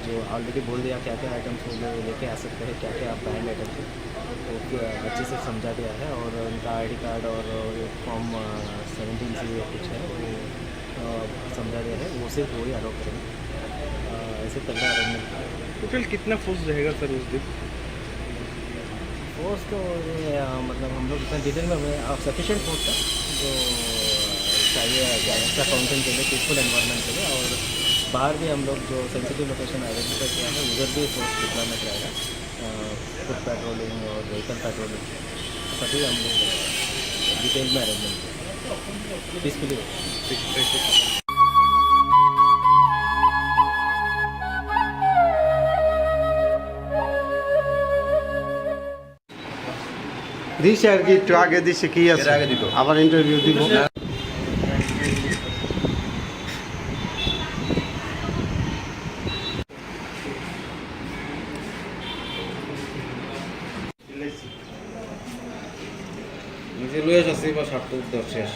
जो ऑलरेडी बोल दिया क्या क्या आइटम्स वो लोग लेके आ सकते हैं, क्या क्या ब्रांड आइटम्स है वो अच्छे से समझा दिया है। और उनका आईडी कार्ड और फॉर्म 17 से कुछ है वो समझा दिया है, वो सिर्फ वही अलाउ करेंगे। ऐसे तगड़ा अरेंजमेंट है। टोटल कितना फोर्स रहेगा सर उस दिन? फोर्स तो मतलब हम लोग इतना डिटेल में सफिशेंट फोर्स था जो चाहिए एक्स्ट्रा काउंटिंग के लिए, पीसफुल एनवायरनमेंट के लिए। और बाहर भी हम लोग जो सेंसिटिव लोकेशन आइडेंटिफाई किया है उधर भी फोर्स डिप्लॉयमेंट रहेगा, फुट पेट्रोलिंग और व्हीकल पेट्रोलिंग सभी हम लोग डिटेल में अरेंजमेंट पीसफुली। দিছে আর কি একটু আগে দিছে কি আছে আবার ইন্টারভিউ দিব। নিজে লয়ে যাচ্ছে বা স্বার্থ উদ্ধার শেষ।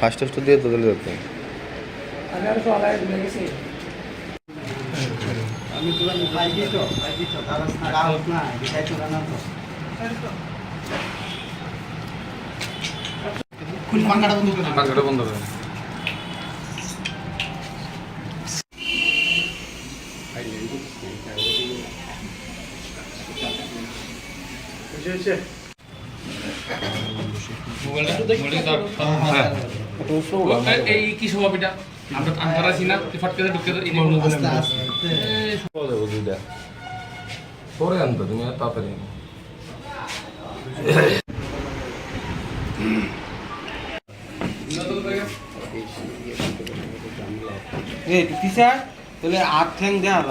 ফার্স্ট টেস্ট দিয়ে তো দিলে যেত। আমি তোরা লাইকি তো কাগজ না দেখাই তোরা না তো কোন পাঙ্গাটা বন্ধ করে পাঙ্গাটা বন্ধ করে এই কি স্বভাবটা আমরা আনতারাছি না ফটকে ঢুকে পরে আনতো তুমি তাড়াতাড়ি। তাহলে আট ঠ্যাং দেওয়া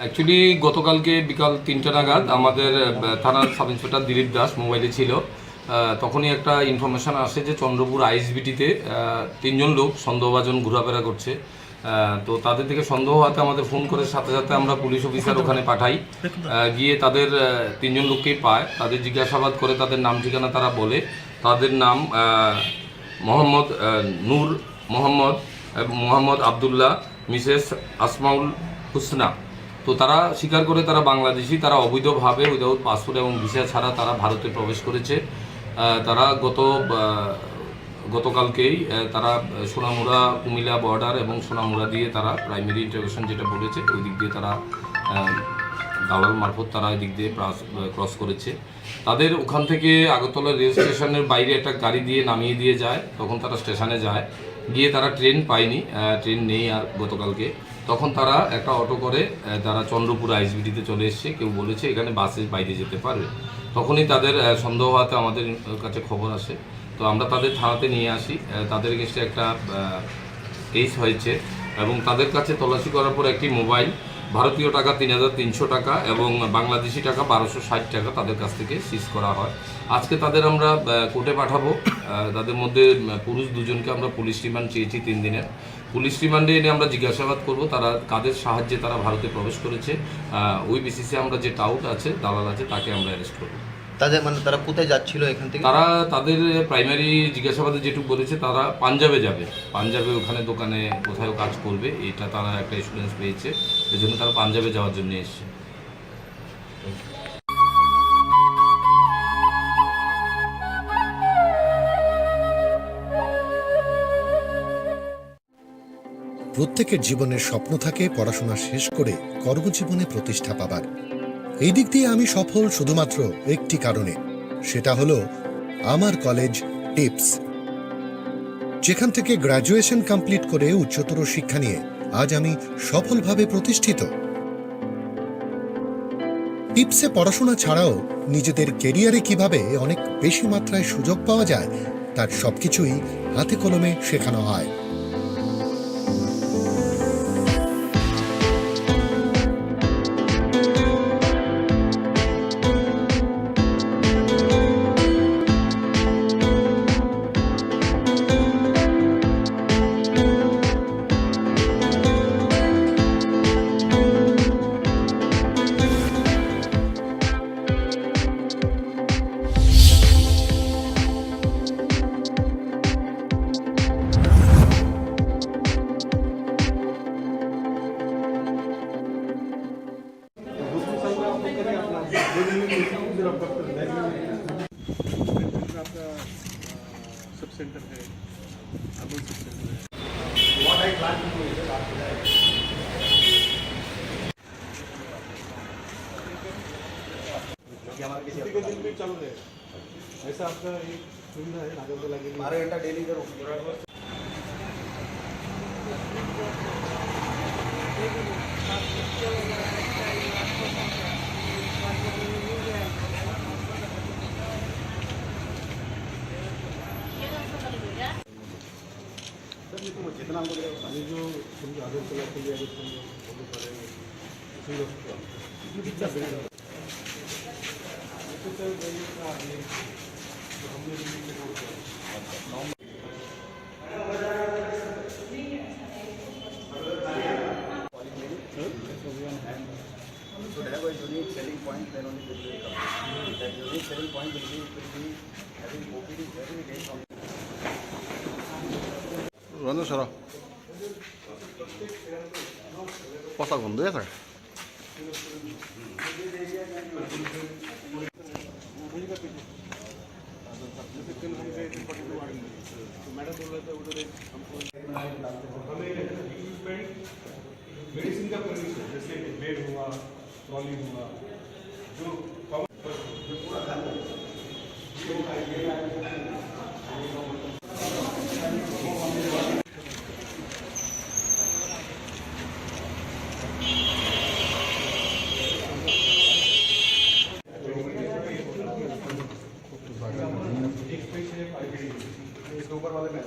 অ্যাকচুয়ালি গতকালকে বিকাল 3টা নাগাদ আমাদের থানার সাব ইন্সপেক্টর দিলীপ দাস মোবাইলে ছিল, তখনই একটা ইনফরমেশান আসে যে চন্দ্রপুর আইএসবিটিতে 3 জন লোক সন্দেহভাজন ঘোরাফেরা করছে। তো তাদের থেকে সন্দেহ হওয়াতে আমাদের ফোন করে সাথে সাথে আমরা পুলিশ অফিসার ওখানে পাঠাই, গিয়ে তাদের 3 জন লোককেই পায়। তাদের জিজ্ঞাসাবাদ করে তাদের নাম ঠিকানা তারা বলে। তাদের নাম মোহাম্মদ নূর মোহাম্মদ আবদুল্লাহ, মিসেস আসমাউল হুসনা। তো তারা স্বীকার করে তারা বাংলাদেশি, তারা অবৈধভাবে উইদাউট পাসপোর্ট এবং ভিসা ছাড়া তারা ভারতে প্রবেশ করেছে। তারা গতকালকেই তারা সোনামুড়া কুমিল্লা বর্ডার এবং সোনামুড়া দিয়ে তারা প্রাইমারি ইন্টারভিউশন যেটা বলেছে ওই দিক দিয়ে তারা দালাল মারফত তারা এই দিক দিয়ে ক্রস করেছে। তাদের ওখান থেকে আগরতলা রেল স্টেশনের বাইরে একটা গাড়ি দিয়ে নামিয়ে দিয়ে যায়, তখন তারা স্টেশনে যায়, গিয়ে তারা ট্রেন পায়নি, ট্রেন নেই আর গতকালকে। তখন তারা একটা অটো করে তারা চন্দ্রপুর আইএসবিটিতে চলে এসছে, কেউ বলেছে এখানে বাসে বাইরে যেতে পারবে। তখনই তাদের সন্দেহ হওয়াতে আমাদের কাছে খবর আসে, তো আমরা তাদের থানাতে নিয়ে আসি। তাদের এগেন্সটে একটা কেস হয়েছে এবং তাদের কাছে তল্লাশি করার পর একটি মোবাইল, ভারতীয় টাকা 3,300 টাকা এবং বাংলাদেশি টাকা 1,260 টাকা তাদের কাছ থেকে সিজ করা হয়। আজকে তাদের আমরা কোর্টে পাঠাবো। তাদের মধ্যে পুরুষ 2 জনকে আমরা পুলিশ রিমান্ড চেয়েছি 3 দিনের। পুলিশ রিমান্ডে এনে আমরা জিজ্ঞাসাবাদ করব তারা কাদের সাহায্যে তারা ভারতে প্রবেশ করেছে। ওই বেসিসে আমরা যে টাউট আছে, দালাল আছে, তাকে আমরা অ্যারেস্ট করব। তাদের মানে তারা কোথায় যাচ্ছিল এখান থেকে? তারা তাদের প্রাইমারি জিজ্ঞাসাবাদে যেটুকু বলেছে তারা পাঞ্জাবে যাবে, পাঞ্জাবে ওখানে দোকানে কোথাও কাজ করবে, এটা তারা একটা এক্সপিরিয়েন্স পেয়েছে, এই জন্য তারা পাঞ্জাবে যাওয়ার জন্য এসছে। প্রত্যেকের জীবনের স্বপ্ন থাকে পড়াশোনা শেষ করে কর্মজীবনে প্রতিষ্ঠা পাবার। এই দিক দিয়ে আমি সফল শুধুমাত্র একটি কারণে, সেটা হলো আমার কলেজ টিপস, যেখান থেকে গ্র্যাজুয়েশন কমপ্লিট করে উচ্চতর শিক্ষা নিয়ে আজ আমি সফলভাবে প্রতিষ্ঠিত। টিপসে পড়াশোনা ছাড়াও নিজেদের কেরিয়ারে কিভাবে অনেক বেশি মাত্রায় সুযোগ পাওয়া যায় তার সবকিছুই হাতে কলমে শেখানো হয়। आपका सब सेंटर है, अमूल सब सेंटर है। किसी के दिन भी चालू रहेगा, ऐसा आपका एक सुविधा है नागरकोला के लिए। 12 घंटा डेली करो। जितना हमको ये जो नागरकोला के लिए अगर तुम फॉलो करेंगे should have a unique selling point, then only this will come. That unique selling point will be having OPD every day from. Ranjan সরা পচা গন্ধ আছে। मैडम बोल रहे थे उधर हमको हमें इक्विपमेंट मेडिसिन का परमिशन, जैसे बेड हुआ, ट्रॉली हुआ, जो इसके ऊपर वाले में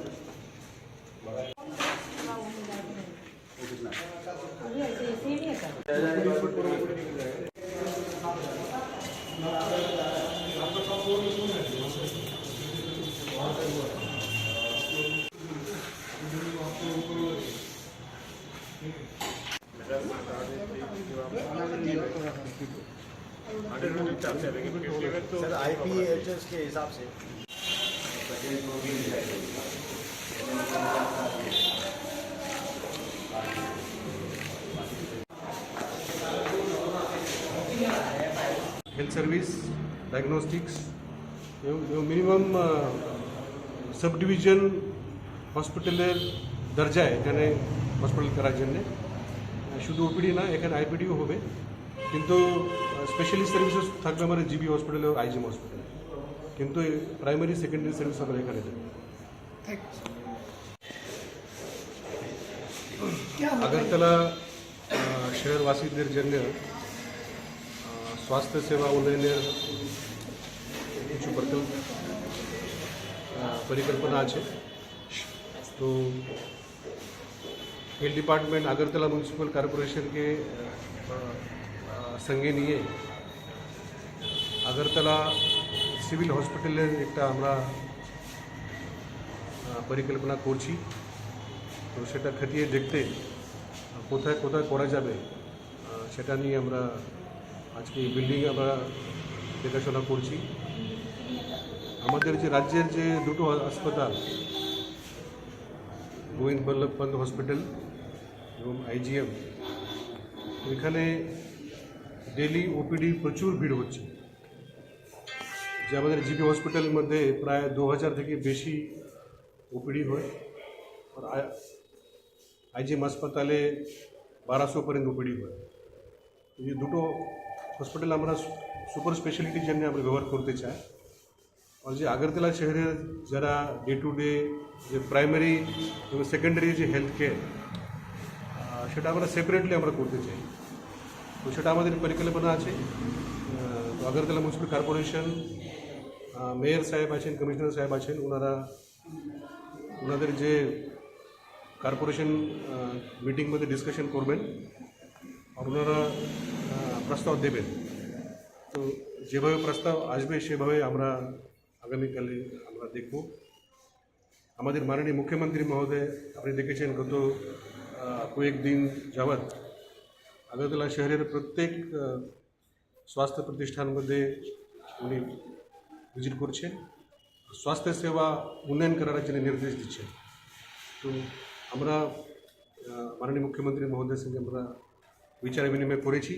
सर IPHS के हिसाब से health service, diagnostics minimum sub division हॉस्पिटलेर दर्जाয় এখানে হসপিটাল করার জন্য শুধু ওপিডি না, এখানে আইপিডিও হবে, কিন্তু স্পেশালিস্ট সার্ভিসেস থাকবে আমাদের জিবি হসপিটালে ও আইজিএম হসপিটালে, কিন্তু প্রাইমারি সেকেন্ডারি সার্ভিস আমরা এখানে দেবো। আগরতলা শহরবাসীদের জন্য स्वास्थ्य सेवा उन्नयনের কিছু পরিকল্পনা আছে। তো হেলথ ডিপার্টমেন্ট আগরতলা মিউনিসিপ্যাল কর্পোরেশনকে সঙ্গে নিয়ে আগরতলা সিভিল হসপিটালের একটা আমরা পরিকল্পনা করছি। তো সেটা খতিয়ে দেখতে কোথায় কোথায় করা যাবে সেটা নিয়ে আমরা আজকে এই বিল্ডিং আমরা দেখাশোনা করছি। আমাদের যে রাজ্যের যে দুটো হাসপাতাল গোবিন্দ বল্লভ পন্ত হসপিটাল এবং আইজিএম, এখানে ডেলি ওপিডি প্রচুর ভিড় হচ্ছে। যে আমাদের জিবি হসপিটালের মধ্যে প্রায় 2000 থেকে বেশি ওপিডি হয়, আর আইজিএম হাসপাতালে 1200 পর্যন্ত ওপিডি হয়। এই দুটো হসপিটাল আমরা সুপার স্পেশালিটির জন্য আমরা ব্যবহার করতে চাই। আর যে আগরতলা শহরের যারা ডে টু ডে যে প্রাইমারি এবং সেকেন্ডারি যে হেলথ কেয়ার, সেটা আমরা সেপারেটলি আমরা করতে চাই। তো সেটা আমাদের পরিকল্পনা আছে। তো আগরতলা মিউনিসিপ্যাল কর্পোরেশন, মেয়র সাহেব আছেন, কমিশনার সাহেব আছেন, ওনাদের যে কর্পোরেশন মিটিং মধ্যে ডিসকাশন করবেন আর ওনারা প্রস্তাব দেবেন। তো যেভাবে প্রস্তাব আসবে সেভাবে আমরা আগামীকালে আমরা দেখব। আমাদের মাননীয় মুখ্যমন্ত্রী মহোদয়, আপনি দেখেছেন গত কয়েকদিন যাবৎ আগরতলা শহরের প্রত্যেক স্বাস্থ্য প্রতিষ্ঠান মধ্যে উনি ভিজিট করছেন, স্বাস্থ্য সেবা উন্নয়ন করার জন্য নির্দেশ দিচ্ছেন। তো আমরা মাননীয় মুখ্যমন্ত্রী মহোদয়ের সঙ্গে আমরা বিচার বিনিময় করেছি।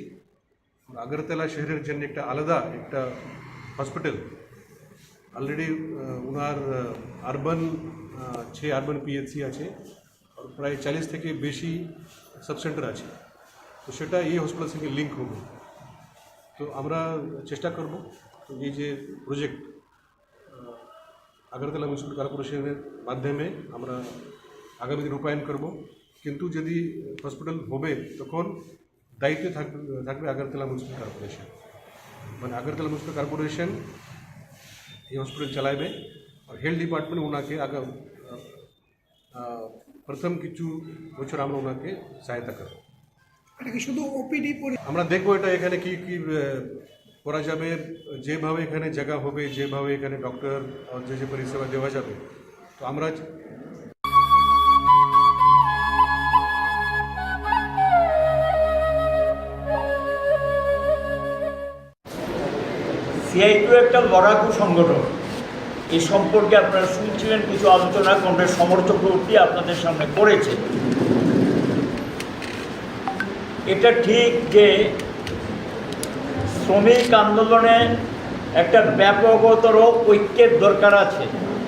আগরতলা শহরের জন্য একটা আলাদা একটা হসপিটাল অলরেডি ওনার আরবান 6 আরবান পিএইচসি আছে আর প্রায় 40 থেকে বেশি সাবসেন্টার আছে, তো সেটা এই হসপিটাল সঙ্গে লিঙ্ক হবে। তো আমরা চেষ্টা করব এই যে প্রজেক্ট আগরতলা মিউনিসিপ্যাল কর্পোরেশনের মাধ্যমে আমরা আগামী দিন রূপায়ণ করব। কিন্তু যদি হসপিটাল হবে তখন দায়িত্বে থাকবে আগরতলা মিউনিসিপ্যাল কর্পোরেশন, মানে আগরতলা মিউনিসিপ্যাল কর্পোরেশন এই হসপিটাল চালাবে আর হেলথ ডিপার্টমেন্ট ওনাকে প্রথম কিছু বছর আমরা ওনাকে সহায়তা করব। এটা কি শুধু ওপিডি আমরা দেখবো এটা এখানে কি কি করা যাবে, যেভাবে এখানে জায়গা হবে, যেভাবে এখানে ডক্টর যে পরিষেবা দেওয়া যাবে। তো আমরা সিআইটিউ একটা লড়াকু সংগঠন, এই সম্পর্কে আপনারা শুনছিলেন কিছু আলোচনা কংগ্রেস সমর্থক প্রবৃত্তি আপনাদের সামনে করেছে। এটা ঠিক যে শ্রমিক আন্দোলনে একটা ব্যাপকতর ঐক্যের দরকার আছে,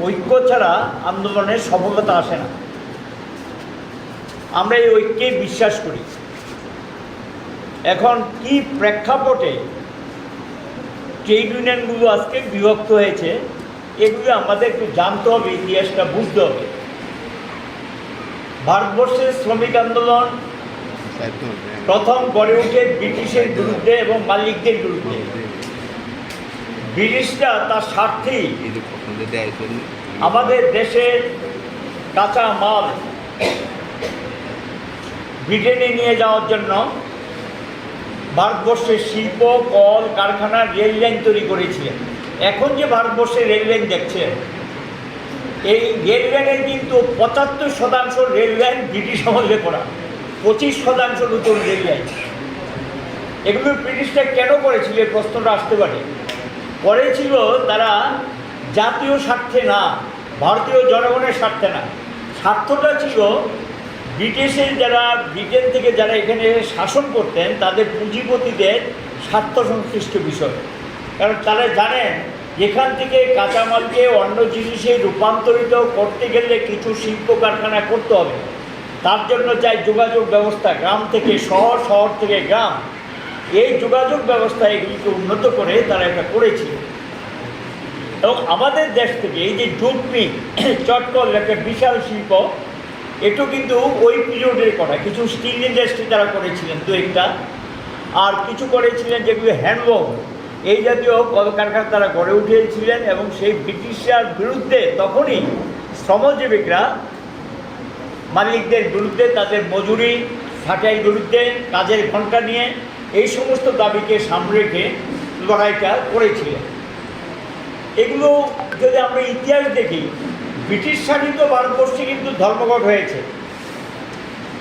ঐক্য ছাড়া আন্দোলনের সফলতা আসে না। আমরা এই ঐক্যে বিশ্বাস করি। এখন কি প্রেক্ষাপটে ট্রেড ইউনিয়নগুলো আজকে বিভক্ত হয়েছে এগুলো আমাদের একটু জানতে হবে, ইতিহাসটা বুঝতে হবে। ভারতবর্ষের শ্রমিক আন্দোলন প্রথম গড়ে ওঠে ব্রিটিশের বিরুদ্ধে এবং মালিকদের বিরুদ্ধে। ব্রিটিশরা তার স্বার্থেই আমাদের দেশের কাঁচা মাল ব্রিটেনে নিয়ে যাওয়ার জন্য ভারতবর্ষের শিল্প, কল কারখানা, রেল লাইন তৈরি করেছিলেন। এখন যে ভারতবর্ষের রেল লাইন দেখছেন, এই রেল লাইনের কিন্তু 75% রেল লাইন ব্রিটিশ আমলে করা, 25% নতুন রেল লাইন। এগুলো ব্রিটিশরা কেন করেছিল এই প্রশ্নটা আসতে পারে। করেছিল তারা জাতীয় স্বার্থে না, ভারতীয় জনগণের স্বার্থে না। স্বার্থটা ছিল ব্রিটেন থেকে যারা এখানে শাসন করতেন তাদের পুঁজিপতিদের স্বার্থ সংশ্লিষ্ট বিষয়। কারণ তারা জানেন এখান থেকে কাঁচামালকে অন্য জিনিসে রূপান্তরিত করতে গেলে কিছু শিল্প কারখানা করতে হবে। তার জন্য চাই যোগাযোগ ব্যবস্থা, গ্রাম থেকে শহর, শহর থেকে গ্রাম। এই যোগাযোগ ব্যবস্থা এগুলিকে উন্নত করে তারা এটা করেছিল। এবং আমাদের দেশ থেকে এই যে জুট মিল, চটকল একটা বিশাল শিল্প, এটাও কিন্তু ওই পিরিয়ডের করা। কিছু স্টিল ইন্ডাস্ট্রি তারা করেছিলেন দু একটা, আর কিছু করেছিলেন যেগুলো হ্যান্ডলুম, এই জাতীয় কলকারখানা তারা গড়ে উঠিয়েছিলেন। এবং সেই ব্রিটিশার বিরুদ্ধে তখনই শ্রমজীবিকরা মালিকদের বিরুদ্ধে, তাদের মজুরি ছাঁটাইয়ের বিরুদ্ধে, কাজের ঘণ্টা নিয়ে এই সমস্ত দাবিকে সামনে রেখে লড়াইটা করেছিলেন। এগুলো যদি আমরা ইতিহাস দেখি, ব্রিটিশ শাসিত ভারতবর্ষে কিন্তু ধর্মঘট হয়েছে।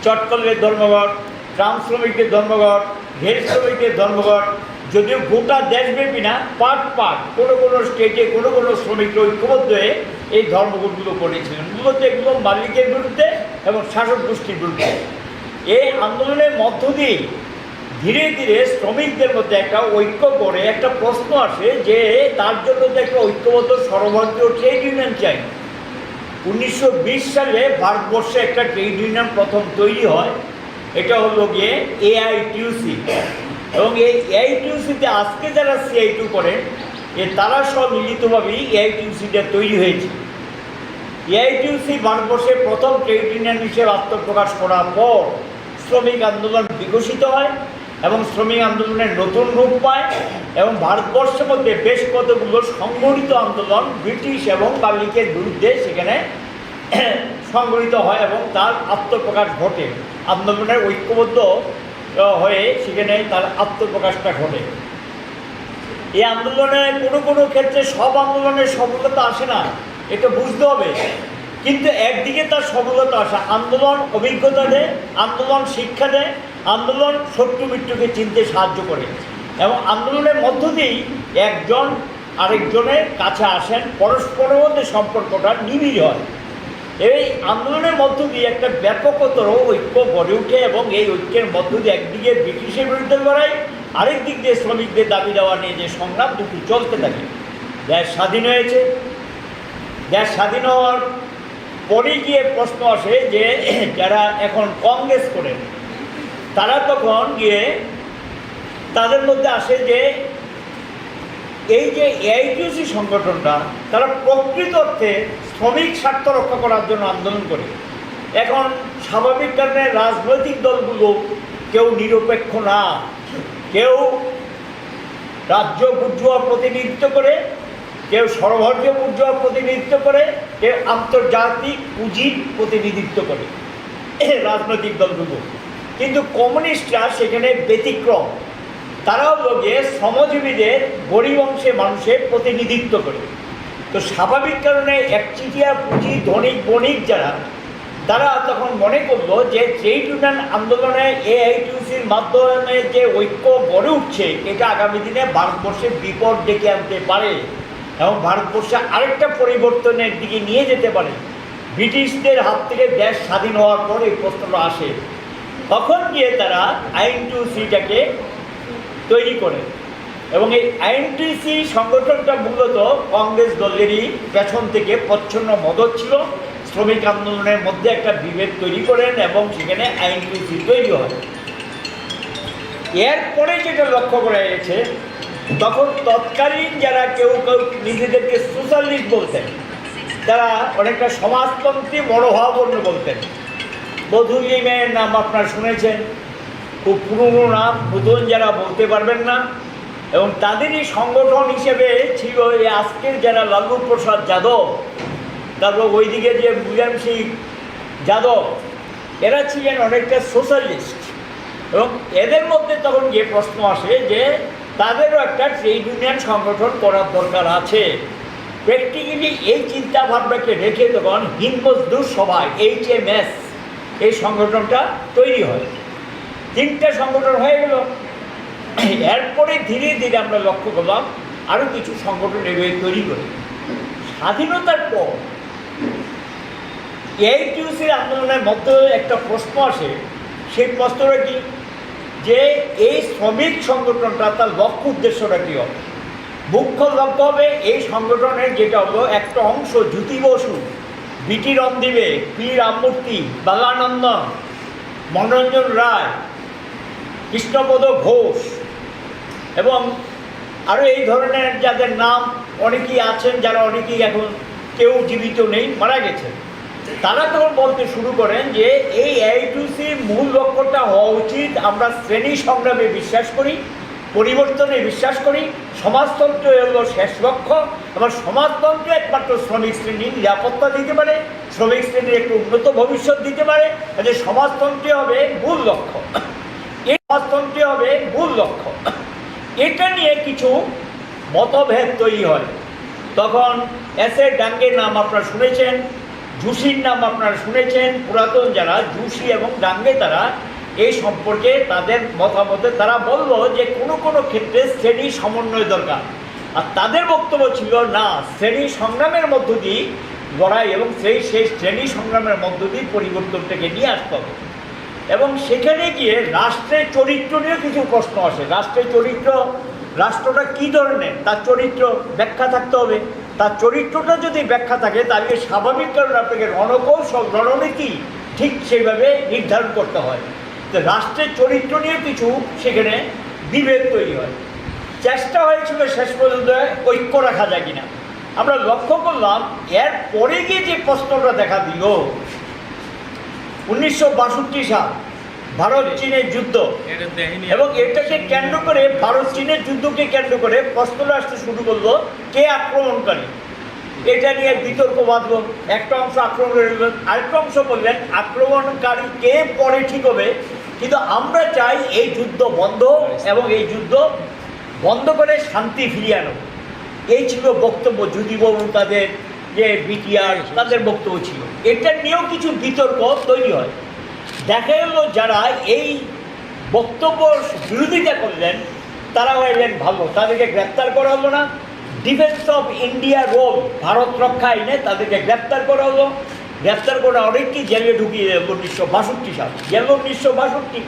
চটকলের ধর্মঘট, ট্রাম শ্রমিকদের ধর্মঘট, রেল শ্রমিকদের ধর্মঘট। যদিও গোটা দেশব্যাপী না, পার্ট কোনো স্টেটে কোনো শ্রমিকরা ঐক্যবদ্ধ হয়ে এই ধর্মঘটগুলো করেছিলেন। মূলত এগুলো মালিকের বিরুদ্ধে এবং শাসক গোষ্ঠীর বিরুদ্ধে। এই আন্দোলনের মধ্য দিয়ে ধীরে ধীরে শ্রমিকদের মধ্যে একটা ঐক্য করে একটা প্রশ্ন আসে যে তার জন্য যে একটা ঐক্যবদ্ধ সর্বভারতীয় ট্রেড ইউনিয়ন চাই। 1920 সালে ভারতবর্ষে একটা ট্রেড ইউনিয়ন প্রথম তৈরি হয়, এটা হলো গিয়ে এআইটিউসি। এবং এই এআইটিউসিতে আজকে যারা সিআইটিউ করেন তারা সব মিলিতভাবেই এআইটিউসিটা তৈরি হয়েছে। এআইটিউসি ভারতবর্ষের প্রথম ট্রেড ইউনিয়ন হিসেবে আত্মপ্রকাশ করার পর শ্রমিক আন্দোলন বিকশিত হয় এবং শ্রমিক আন্দোলনের নতুন রূপ পায়। এবং ভারতবর্ষের মধ্যে বেশ কতগুলো সংগঠিত আন্দোলন ব্রিটিশ এবং মালিকের বিরুদ্ধে সেখানে সংগঠিত হয় এবং তার আত্মপ্রকাশ ঘটে। আন্দোলনের ঐক্যবদ্ধ হয়ে সেখানে তার আত্মপ্রকাশটা ঘটে। এই আন্দোলনে কোনো ক্ষেত্রে সব আন্দোলনের সফলতা আসে না, এটা বুঝতে হবে। কিন্তু একদিকে তার সফলতা আসে, আন্দোলন অভিজ্ঞতা দেয়, আন্দোলন শিক্ষা দেয়, আন্দোলন শত্রু মিত্রকে চিনতে সাহায্য করে এবং আন্দোলনের মধ্য দিয়েই একজন আরেকজনের কাছে আসেন, পরস্পরের মধ্যে সম্পর্কটা নিবিড় হয়। এই আন্দোলনের মধ্য দিয়ে একটা ব্যাপকতর ঐক্য গড়ে ওঠে এবং এই ঐক্যের মধ্য দিয়ে একদিকে ব্রিটিশের বিরুদ্ধে লড়াই আরেক দিক দিয়ে শ্রমিকদের দাবি দেওয়া নিয়ে যে সংগ্রাম দুটি চলতে থাকে। দেশ স্বাধীন হয়েছে, দেশ স্বাধীন হওয়ার পরে গিয়ে প্রশ্ন আসে যে যারা এখন কংগ্রেস করেন তারা তখন গিয়ে তাদের মধ্যে আসে যে এই যে এআইটিউসি সংগঠনটা তারা প্রকৃত অর্থে শ্রমিক স্বার্থ রক্ষা করার জন্য আন্দোলন করে। এখন স্বাভাবিক কারণে রাজনৈতিক দলগুলো কেউ নিরপেক্ষ না, কেউ রাজ্য বুর্জোয়া প্রতিনিধিত্ব করে, কেউ সর্বভারতীয় বুর্জোয়া প্রতিনিধিত্ব করে, কেউ আন্তর্জাতিক পুঁজির প্রতিনিধিত্ব করে রাজনৈতিক দলগুলো। কিন্তু কমিউনিস্টরা সেখানে ব্যতিক্রম, তারাও লোকে শ্রমজীবীদের গরিব অংশে মানুষের প্রতিনিধিত্ব করে। তো স্বাভাবিক কারণে একচেটিয়া পুঁজি ধনিক বণিক যারা, তারা তখন মনে করলো যে ট্রেড ইউনিয়ন আন্দোলনে এআইটিউসির মাধ্যমে যে ঐক্য গড়ে উঠছে এটা আগামী দিনে ভারতবর্ষে বিপদ ডেকে আনতে পারে এবং ভারতবর্ষে আরেকটা পরিবর্তনের দিকে নিয়ে যেতে পারে। ব্রিটিশদের হাত থেকে দেশ স্বাধীন হওয়ার পর এই প্রশ্নটা আসে। তখন গিয়ে তারা আইএনটিইউসিটাকে তৈরি করে এবং এই আইএনটিইউসি সংগঠনটা মূলত কংগ্রেস দলেরই পেছন থেকে প্রচ্ছন্ন মদত ছিল। শ্রমিক আন্দোলনের মধ্যে একটা বিভেদ তৈরি করেন এবং সেখানে আইএনটিইউসি তৈরি হয়। এরপরে যেটা লক্ষ্য করা গেছে, তখন তৎকালীন যারা কেউ কেউ নিজেদেরকে সোশ্যালিস্ট বলতেন, তারা অনেকটা সমাজতন্ত্রী মনোভাবাপন্ন বলতেন। বধুলিমের নাম আপনারা শুনেছেন, খুব পুরনো নাম, নতুন যারা বলতে পারবেন না। এবং তাদেরই সংগঠন হিসেবে ছিল এই আজকের যারা লালু প্রসাদ যাদব, তারপর ওইদিকে যে মুলায়ম সিং যাদব, এরা ছিলেন অনেকটা সোশ্যালিস্ট। এবং এদের মধ্যে তখন যে প্রশ্ন আসে যে তাদেরও একটা ট্রেড ইউনিয়ন সংগঠন করার দরকার আছে। প্র্যাকটিক্যালি এই চিন্তা ভাবনাকে রেখে তখন হিন্দ মজদুর সভায় HMS এই সংগঠনটা তৈরি হয়। 3টে সংগঠন হয়ে গেল। এরপরে ধীরে ধীরে আমরা লক্ষ্য করলাম আরও কিছু সংগঠন এভাবে তৈরি করে। স্বাধীনতার পর এআইটিইউসির আন্দোলনের মধ্যে একটা প্রশ্ন আসে, সেই প্রশ্নটা কি যে এই শ্রমিক সংগঠনটা তার লক্ষ্য উদ্দেশ্যটা কী হবে। মুখ্য লক্ষ্য হবে এই সংগঠনের যেটা হলো একটা অংশ জ্যোতি বসু, বিটি রণদিবে, পি রামমূর্তি, বালানন্দন, মনোরঞ্জন রায়, কৃষ্ণপদ ঘোষ এবং আরও এই ধরনের যাদের নাম অনেকেই আছেন, যারা অনেকেই এখন কেউ জীবিত নেই, মারা গেছেন। তারা তখন বলতে শুরু করেন যে এই এআইটিইউসির মূল লক্ষ্যটা হওয়া উচিত, আমরা শ্রেণী সংগ্রামে বিশ্বাস করি, পরিবর্তনে বিশ্বাস করি, সমাজতন্ত্র হলো শেষ লক্ষ্য, আবার সমাজতন্ত্র একমাত্র শ্রমিক শ্রেণীর নিরাপত্তা দিতে পারে, শ্রমিক শ্রেণীর একটু উন্নত ভবিষ্যৎ দিতে পারে, যে সমাজতন্ত্রে হবে মূল লক্ষ্য, এই সমাজতন্ত্রে হবে মূল লক্ষ্য। এটা নিয়ে কিছু মতভেদ তৈরি হয়। তখন এসে ডাঙ্গের নাম আপনারা শুনেছেন, জুসির নাম আপনারা শুনেছেন। পুরাতন যারা জুসি এবং ডাঙ্গে তারা এই সম্পর্কে তাদের মতামতে তারা বলল যে কোনো কোনো ক্ষেত্রে শ্রেণী সমন্বয় দরকার। আর তাদের বক্তব্য ছিল না, শ্রেণী সংগ্রামের মধ্য দিয়ে লড়াই এবং সেই শ্রেণী সংগ্রামের মধ্য দিয়ে পরিবর্তনটাকে নিয়ে আসতে হবে। এবং সেখানে গিয়ে রাষ্ট্রের চরিত্র নিয়ে কিছু প্রশ্ন আসে। রাষ্ট্রের চরিত্র, রাষ্ট্রটা কী ধরনের, তার চরিত্র ব্যাখ্যা থাকতে হবে। তার চরিত্রটা যদি ব্যাখ্যা থাকে তাহলে স্বাভাবিক কারণে আপনাকে রণকৌশল, রণনীতি ঠিক সেইভাবে নির্ধারণ করতে হয়। তো রাষ্ট্রের চরিত্র নিয়ে কিছু সেখানে বিভেদ তৈরি হয়। চেষ্টা হয়েছিল শেষ পর্যন্ত ঐক্য রাখা যায় কিনা। আমরা লক্ষ্য করলাম এর পরে গিয়ে যে প্রশ্নটা দেখা দিল 1962 সাল ভারত চীনের যুদ্ধ, এবং এটাকে কেন্দ্র করে ভারত চীনের যুদ্ধকে কেন্দ্র করে প্রশ্নটা আসতে শুরু করলো কে আক্রমণকারী। এটা নিয়ে বিতর্ক বাঁধল। একটা অংশ আক্রমণ করলেন, আরেকটা অংশ বললেন আক্রমণকারী কে পরে ঠিক হবে, কিন্তু আমরা চাই এই যুদ্ধ বন্ধ এবং এই যুদ্ধ বন্ধ করে শান্তি ফিরিয়ে আনো। এই ছিল বক্তব্য। যুদিবাবু তাদের যে বিটিআর তাদের বক্তব্য ছিল। এটা নিয়েও কিছু বিতর্ক তৈরি হয়। দেখা গেল যারা এই বক্তব্য বিরোধিতা করলেন তারা হইলেন ভালো, তাদেরকে গ্রেপ্তার করা হলো না। Defence of India rule, Bharat রক্ষা আইনে তাদেরকে গ্রেপ্তার করা হলো। গ্রেপ্তার করে অনেককেই জেলে ঢুকিয়ে দেয় 1962 সাল, গেল 1962।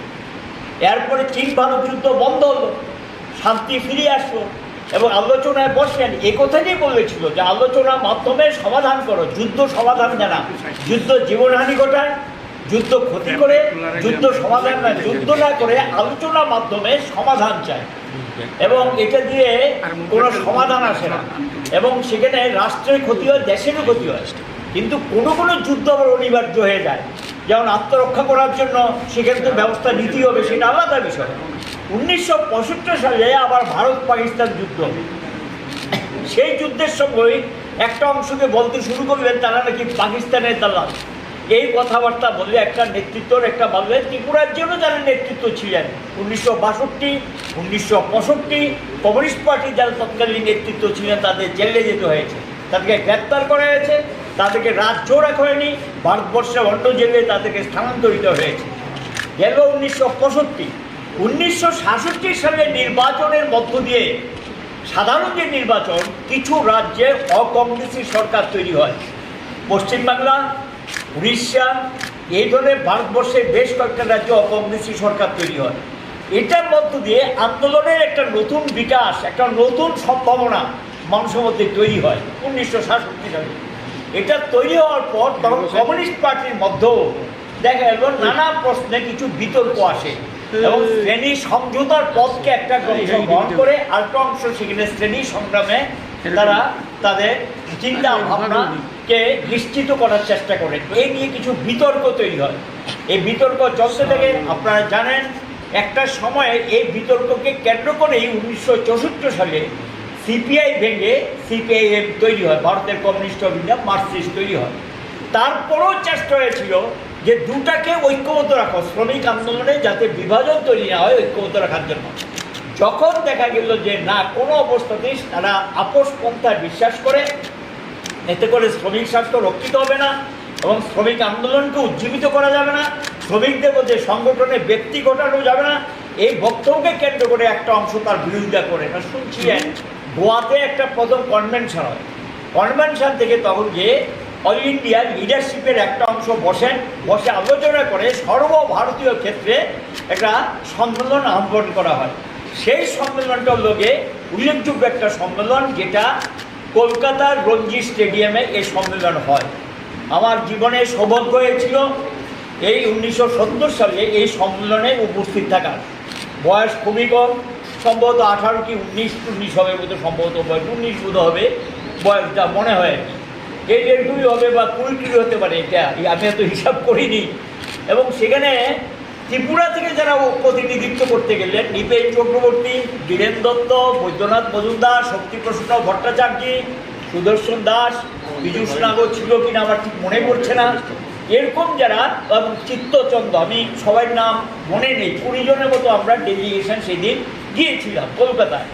এরপরে চীন ভারত যুদ্ধ বন্ধ হলো। শান্তি ফিরে আসলো এবং আলোচনায় বসলেন। এ কথাটাই বলেছিল যে আলোচনার মাধ্যমে সমাধান করো, যুদ্ধ সমাধান জানা, যুদ্ধ জীবনহানি ঘটায়, যুদ্ধ ক্ষতি করে, যুদ্ধ সমাধান না, যুদ্ধ না করে আলোচনার মাধ্যমে সমাধান চায় এবং এটা দিয়ে কোনো সমাধান আসে না এবং সেখানে রাষ্ট্রের ক্ষতি হয়, দেশেরও ক্ষতি হয়। কিন্তু কোনো কোনো যুদ্ধ আবার অনিবার্য হয়ে যায়, যেমন আত্মরক্ষা করার জন্য সেখানে তো ব্যবস্থা নিতেই হবে, সেটা আলাদা বিষয়। 1965 সালে আবার ভারত পাকিস্তান যুদ্ধ, সেই যুদ্ধের সময় একটা অংশকে বলতে শুরু করলেন তারা নাকি পাকিস্তানের দালাল। এই কথাবার্তা বললে একটা নেতৃত্বর একটা বললে ত্রিপুরার জন্য যারা নেতৃত্ব ছিলেন 1962, 1965 কমিউনিস্ট পার্টির যারা তৎকালীন নেতৃত্ব ছিলেন তাদের জেলে যেতে হয়েছে, তাদেরকে গ্রেপ্তার করা হয়েছে, তাদেরকে রাজ্য রাখা হয়নি, ভারতবর্ষে অন্য জেলে তাদেরকে স্থানান্তরিত হয়েছে। গেল 1965। 1966 সালে নির্বাচনের মধ্য দিয়ে সাধারণ যে নির্বাচন, কিছু রাজ্যে অকংগ্রেসি সরকার তৈরি হয়, পশ্চিমবাংলা, উড়িষ্যা, এই ধরনের ভারতবর্ষের বেশ কয়েকটা রাজ্যে অকংগ্রেসি সরকার তৈরি হয়। এটার মধ্য দিয়ে আন্দোলনের একটা নতুন বিকাশ, একটা নতুন সম্ভাবনা মানুষের মধ্যে তৈরি হয় 1966 সালে। এটা তৈরি হওয়ার পর তখন কমিউনিস্ট পার্টির মধ্যেও দেখা গেল নানা প্রশ্নে কিছু বিতর্ক আসে এবং শ্রেণী সমঝোতার পথকে একটা অংশ গ্রহণ করে আরেকটা অংশ সেখানে শ্রেণী সংগ্রামে তারা তাদের চিন্তা ভাবনাকে নিশ্চিত করার চেষ্টা করেন। এই নিয়ে কিছু বিতর্ক তৈরি হয়, এই বিতর্ক চলতে থাকে। আপনারা জানেন একটা সময়ে এই বিতর্ককে কেন্দ্র করেই 1964 সালে সিপিআই ভেঙে সিপিআইএম তৈরি হয়, ভারতের কমিউনিস্ট অফ ইন্ডিয়া মার্কসিস্ট তৈরি হয়। তারপরেও চেষ্টা হয়েছিল যে দুটাকে ঐক্যবদ্ধ রাখো, শ্রমিক আন্দোলনে যাতে বিভাজন তৈরি না হয় ঐক্যবদ্ধ রাখার জন্য। যখন দেখা গেল যে না, কোনো অবস্থাতেই তারা আপোষ পন্থায় বিশ্বাস করে, এতে করে শ্রমিক স্বার্থ রক্ষিত হবে না এবং শ্রমিক আন্দোলনকে উজ্জীবিত করা যাবে না, শ্রমিকদের মধ্যে সংগঠনে ব্যক্তি ঘটানো যাবে না, এই বক্তব্যকে কেন্দ্র করে একটা অংশ তার বিরোধিতা করে। শুনছিলেন গোয়াতে একটা প্রথম কনভেনশন হয়, কনভেনশন থেকে তখন গিয়ে অল ইন্ডিয়া লিডারশিপের একটা অংশ বসে আলোচনা করে সর্বভারতীয় ক্ষেত্রে একটা সম্মেলন আহ্বান করা হয়। সেই সম্মেলনটা লোকে উল্লেখযোগ্য একটা সম্মেলন, যেটা কলকাতার রঞ্জি স্টেডিয়ামে এই সম্মেলন হয়। আমার জীবনে সৌভাগ্য হয়েছিল এই 1970 সালে এই সম্মেলনে উপস্থিত থাকার। বয়স খুবই কম, সম্ভবত 18 কি 19 হবে বোধ, সম্ভবত বয়স 19 বোধ হবে বয়সটা মনে হয়, এই 1.5 হবে বা 20 হতে পারে, এটা আমি এত হিসাব করিনি। এবং সেখানে ত্রিপুরা থেকে যারা প্রতিনিধিত্ব করতে গেলেন, নিপেন চক্রবর্তী, বীরেন দত্ত, বৈদ্যনাথ মজুমদার, শক্তিপ্রসন্ন ভট্টাচার্য, সুদর্শন দাস, পীযূষ নাগর ছিল কিনা আমার ঠিক মনে পড়ছে না, এরকম যারা, এবং চিত্তচন্দ্র, আমি সবার নাম মনে নেই, 20 জনের মতো আমরা ডেলিগেশন সেদিন গিয়েছিলাম কলকাতায়।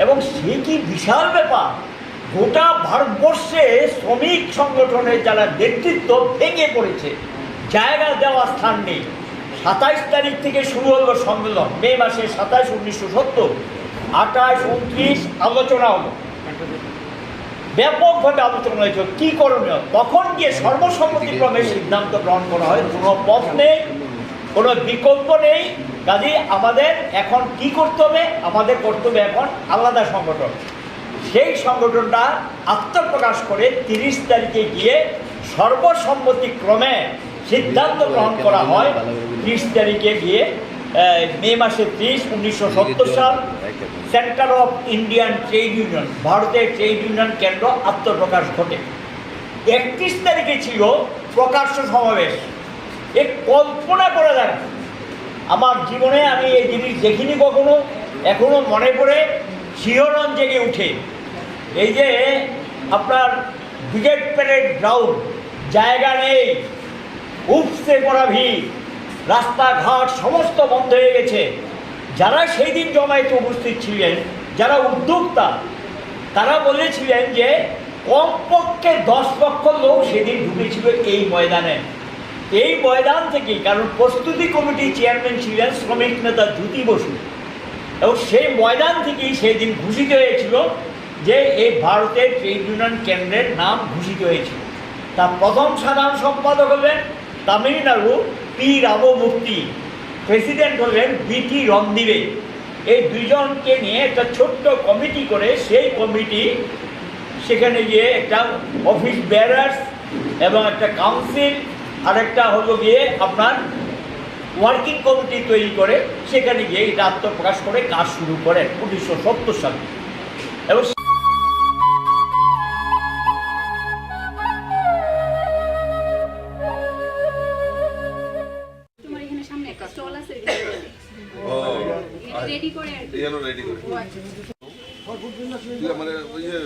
এবং সে কি বিশাল ব্যাপার, গোটা ভারতবর্ষে শ্রমিক সংগঠনের যারা নেতৃত্ব ভেঙে পড়েছে, জায়গা দেওয়া স্থান নেই। 27 তারিখ থেকে শুরু হলো সম্মেলন, মে মাসে 27, 1970, 28, 29 আলোচনা হলো, ব্যাপকভাবে আলোচনা হয়েছিল কী করণীয়। তখন গিয়ে সর্বসম্মতিক্রমে সিদ্ধান্ত গ্রহণ করা হয়, কোনো পথ নেই, কোনো বিকল্প নেই, কাজে আমাদের এখন কি করতে হবে, আমাদের করতে হবে এখন আলাদা সংগঠন। সেই সংগঠনটা আত্মপ্রকাশ করে 30 তারিখে গিয়ে সর্বসম্মতিক্রমে সিদ্ধান্ত গ্রহণ করা হয়। 30 তারিখে গিয়ে মে মাসে 30, 1970 সাল, centre of Indian trade union, ভারতের ট্রেড ইউনিয়ন কেন্দ্র আত্মপ্রকাশ ঘটে। 31 তারিখে ছিল প্রকাশ্য সমাবেশ। এ কল্পনা করা যায় না, আমার জীবনে আমি এই জিনিস দেখিনি কখনো, এখনো মনে পড়ে, শিহরণ জেগে উঠে। এই যে আপনার ব্রিগেড প্যারেড গ্রাউন্ড, জায়গা নেই, উপসে পড়া ভিড়, রাস্তাঘাট সমস্ত বন্ধ হয়ে গেছে। যারা সেই দিন জমায়েতে উপস্থিত ছিলেন, যারা উদ্যোক্তা, তারা বলেছিলেন যে কমপক্ষে 10 লক্ষ লোক সেদিন ঢুকেছিল এই ময়দানে। এই ময়দান থেকেই, কারণ প্রস্তুতি কমিটির চেয়ারম্যান ছিলেন শ্রমিক নেতা জ্যোতি বসু, এবং সেই ময়দান থেকেই সেই দিন ঘোষিত হয়েছিল যে এই ভারতের ট্রেড ইউনিয়ন কেন্দ্রের নাম ঘোষিত হয়েছিল। তার প্রথম সাধারণ সম্পাদক হলেন তামিলনাড়ু পি রামমূর্তি, প্রেসিডেন্ট হলেন বিটি রণদিবে, এই দুইজনকে নিয়ে একটা ছোট্ট কমিটি করে সেই কমিটি সেখানে গিয়ে একটা অফিস বেয়ারার্স এবং একটা কাউন্সিল আর একটা হলো গিয়ে আপনার ওয়ার্কিং কমিটি তৈরি করে সেখানে গিয়ে এটা আত্মপ্রকাশ করে কাজ শুরু করেন 1970 সালে। এবং তোমার এখানে সামনে একটা স্টল আছে রেডি করে মানে ওই যে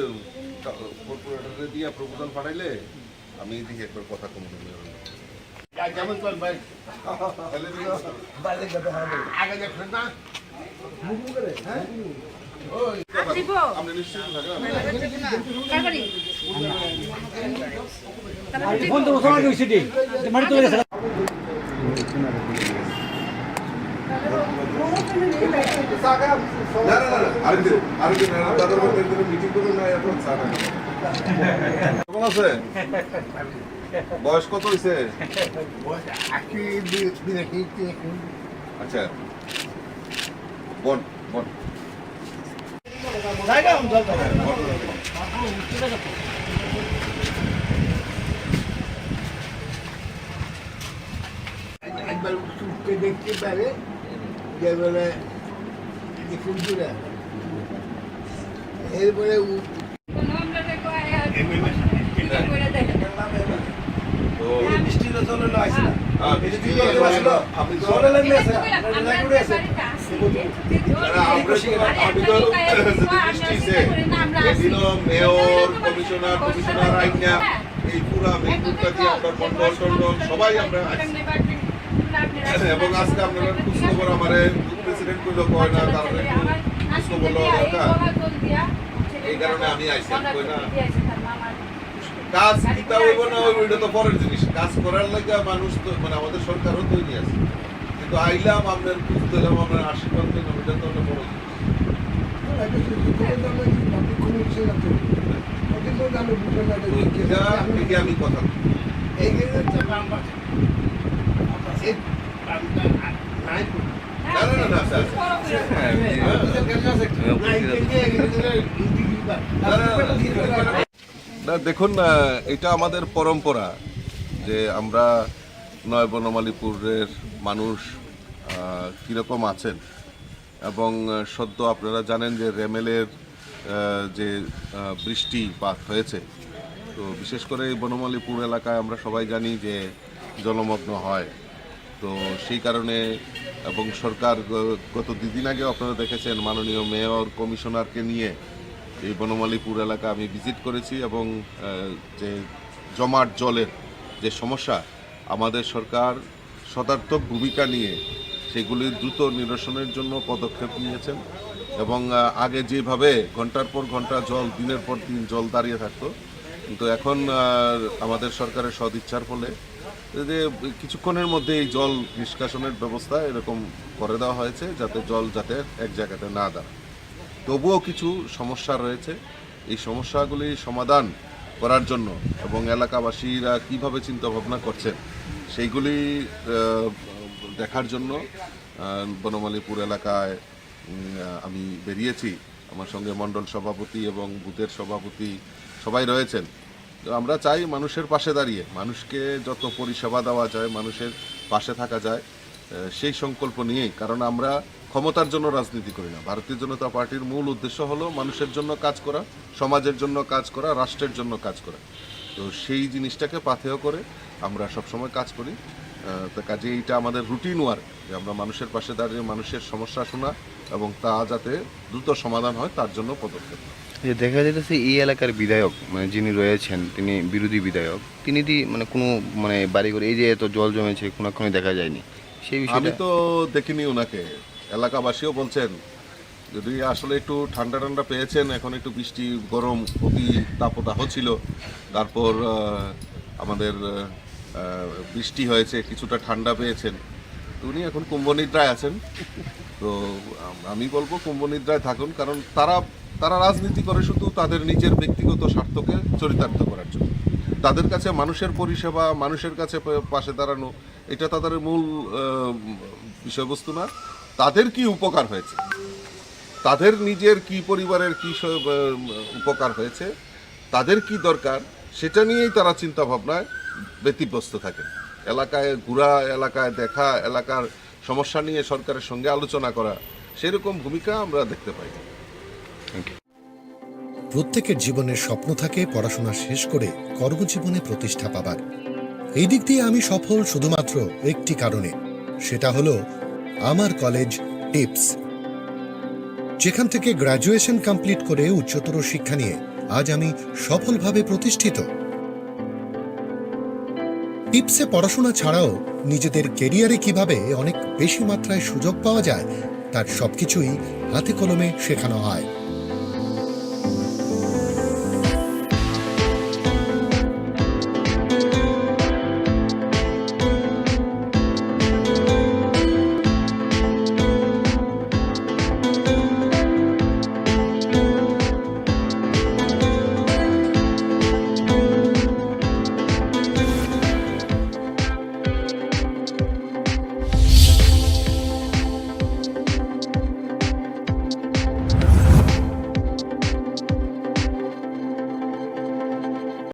কর্পোরেটরে দিয়ে প্রপোজাল পাঠাইলে আমি দেখি একবার কথা কম করবো। কেমন চল ভাই আগে দেখবেন না হ্যাঁ আপনি নিশ্চয়ই বয়স কত হয়েছে? আচ্ছা বন বন একবার দেখতে পারে যে বলে এরপরে মেয়র কমিশনার আইনা এই পুরা মেঘুরটা দিয়ে আপনার মন্ডল টন্ডল সবাই আমরা এবং আজকে আপনারা খোঁজ খবর আমার প্রেসিডেন্ট করলো কয় না তারপরে খোঁজ খবর দরকার এই কারণে আমি আইসি কই না কাজ কিতা হইব না হইব এটা তো পরের জিনিস। কাজ করার লাগে মানুষ তো মানে আমাদের সরকারও তৈরি আছে, কিন্তু আইলাম আপনার খোঁজ দিলাম আপনার আশীর্বাদ দিলাম এটা তো বড় জিনিস। আমি কথা না দেখুন এটা আমাদের পরম্পরা যে আমরা নয় বনমালীপুরের মানুষ কীরকম আছেন এবং সদ্য আপনারা জানেন যে রেমেলের যে বৃষ্টিপাত হয়েছে, তো বিশেষ করে এই বনমালীপুর এলাকায় আমরা সবাই জানি যে জলমগ্ন হয়। তো সেই কারণে এবং সরকার গত দুদিন আগে আপনারা দেখেছেন মাননীয় মেয়র কমিশনারকে নিয়ে এই বনমালীপুর এলাকা আমি ভিজিট করেছি এবং যে জমাট জলের যে সমস্যা আমাদের সরকার সদার্থক ভূমিকা নিয়ে সেগুলি দ্রুত নিরসনের জন্য পদক্ষেপ নিয়েছেন এবং আগে যেভাবে ঘন্টার পর ঘন্টা জল দিনের পর দিন জল দাঁড়িয়ে থাকতো, কিন্তু এখন আমাদের সরকারের সদিচ্ছার ফলে যে কিছুক্ষণের মধ্যে এই জল নিষ্কাশনের ব্যবস্থা এরকম করে দেওয়া হয়েছে যাতে জল যাতে এক জায়গাতে না দাঁড়ায়। তবুও কিছু সমস্যা রয়েছে, এই সমস্যাগুলি সমাধান করার জন্য এবং এলাকাবাসীরা কীভাবে চিন্তাভাবনা করছেন সেইগুলি দেখার জন্য বনমালীপুর এলাকায় আমি বেরিয়েছি। আমার সঙ্গে মণ্ডল সভাপতি এবং বুথের সভাপতি সবাই রয়েছেন। তো আমরা চাই মানুষের পাশে দাঁড়িয়ে মানুষকে যত পরিষেবা দেওয়া যায়, মানুষের পাশে থাকা যায় সেই সংকল্প নিয়েই, কারণ আমরা ক্ষমতার জন্য রাজনীতি করি না। ভারতীয় জনতা পার্টির মূল উদ্দেশ্য হলো মানুষের জন্য কাজ করা, সমাজের জন্য কাজ করা, রাষ্ট্রের জন্য কাজ করা। তো সেই জিনিসটাকে পাথেয় করে আমরা সবসময় কাজ করি। তো কাজে এইটা আমাদের রুটিন ওয়ার্ক যে আমরা মানুষের পাশে দাঁড়িয়ে মানুষের সমস্যা শোনা এবং তা যাতে দ্রুত সমাধান হয় তার জন্য পদক্ষেপ। দেখা যাচ্ছে এই এলাকার বিধায়ক মানে যিনি রয়েছেন তিনি বিরোধী বিধায়ক, তিনি মানে কোনো মানে বাড়ি করে এই যে এত জল জমেছে কোনোক্ষণই দেখা যায়নি সেই বিষয়ে আমি তো দেখিনি ওনাকে। এলাকাবাসীও বলছেন যদি আসলে একটু ঠান্ডা ঠান্ডা পেয়েছেন, এখন একটু বৃষ্টি গরম অতি তাপদাহ ছিল, তারপর আমাদের বৃষ্টি হয়েছে কিছুটা ঠান্ডা পেয়েছেন, তো উনি এখন কুম্ভনিদ্রায় আছেন। তো আমি বলবো কুম্ভনিদ্রায় থাকুন, কারণ তারা রাজনীতি করে শুধু তাদের নিজের ব্যক্তিগত স্বার্থকে চরিতার্থ করার জন্য। তাদের কাছে মানুষের পরিষেবা, মানুষের কাছে পাশে দাঁড়ানো এটা তাদের মূল বিষয়বস্তু না। তাদের কি উপকার হয়েছে তাদের নিজের কি পরিবারের কি উপকার হয়েছে, তাদের কি দরকার, সেটা নিয়েই তারা চিন্তা ভাবনায় ব্যতিব্যস্ত থাকে। এলাকায় ঘোরা, এলাকায় দেখা, এলাকার সমস্যা নিয়ে সরকারের সঙ্গে আলোচনা করা, সেরকম ভূমিকা আমরা দেখতে পাই। প্রত্যেকের জীবনের স্বপ্ন থাকে পড়াশোনা শেষ করে কর্মজীবনে প্রতিষ্ঠা পাবার। এই দিক দিয়ে আমি সফল শুধুমাত্র একটি কারণে, সেটা হলো আমার কলেজ টিপস, যেখান থেকে গ্র্যাজুয়েশন কমপ্লিট করে উচ্চতর শিক্ষা নিয়ে আজ আমি সফলভাবে প্রতিষ্ঠিত। টিপসে পড়াশোনা ছাড়াও নিজেদের কেরিয়ারে কিভাবে অনেক বেশি মাত্রায় সুযোগ পাওয়া যায় তার সবকিছুই হাতে কলমে শেখানো হয়।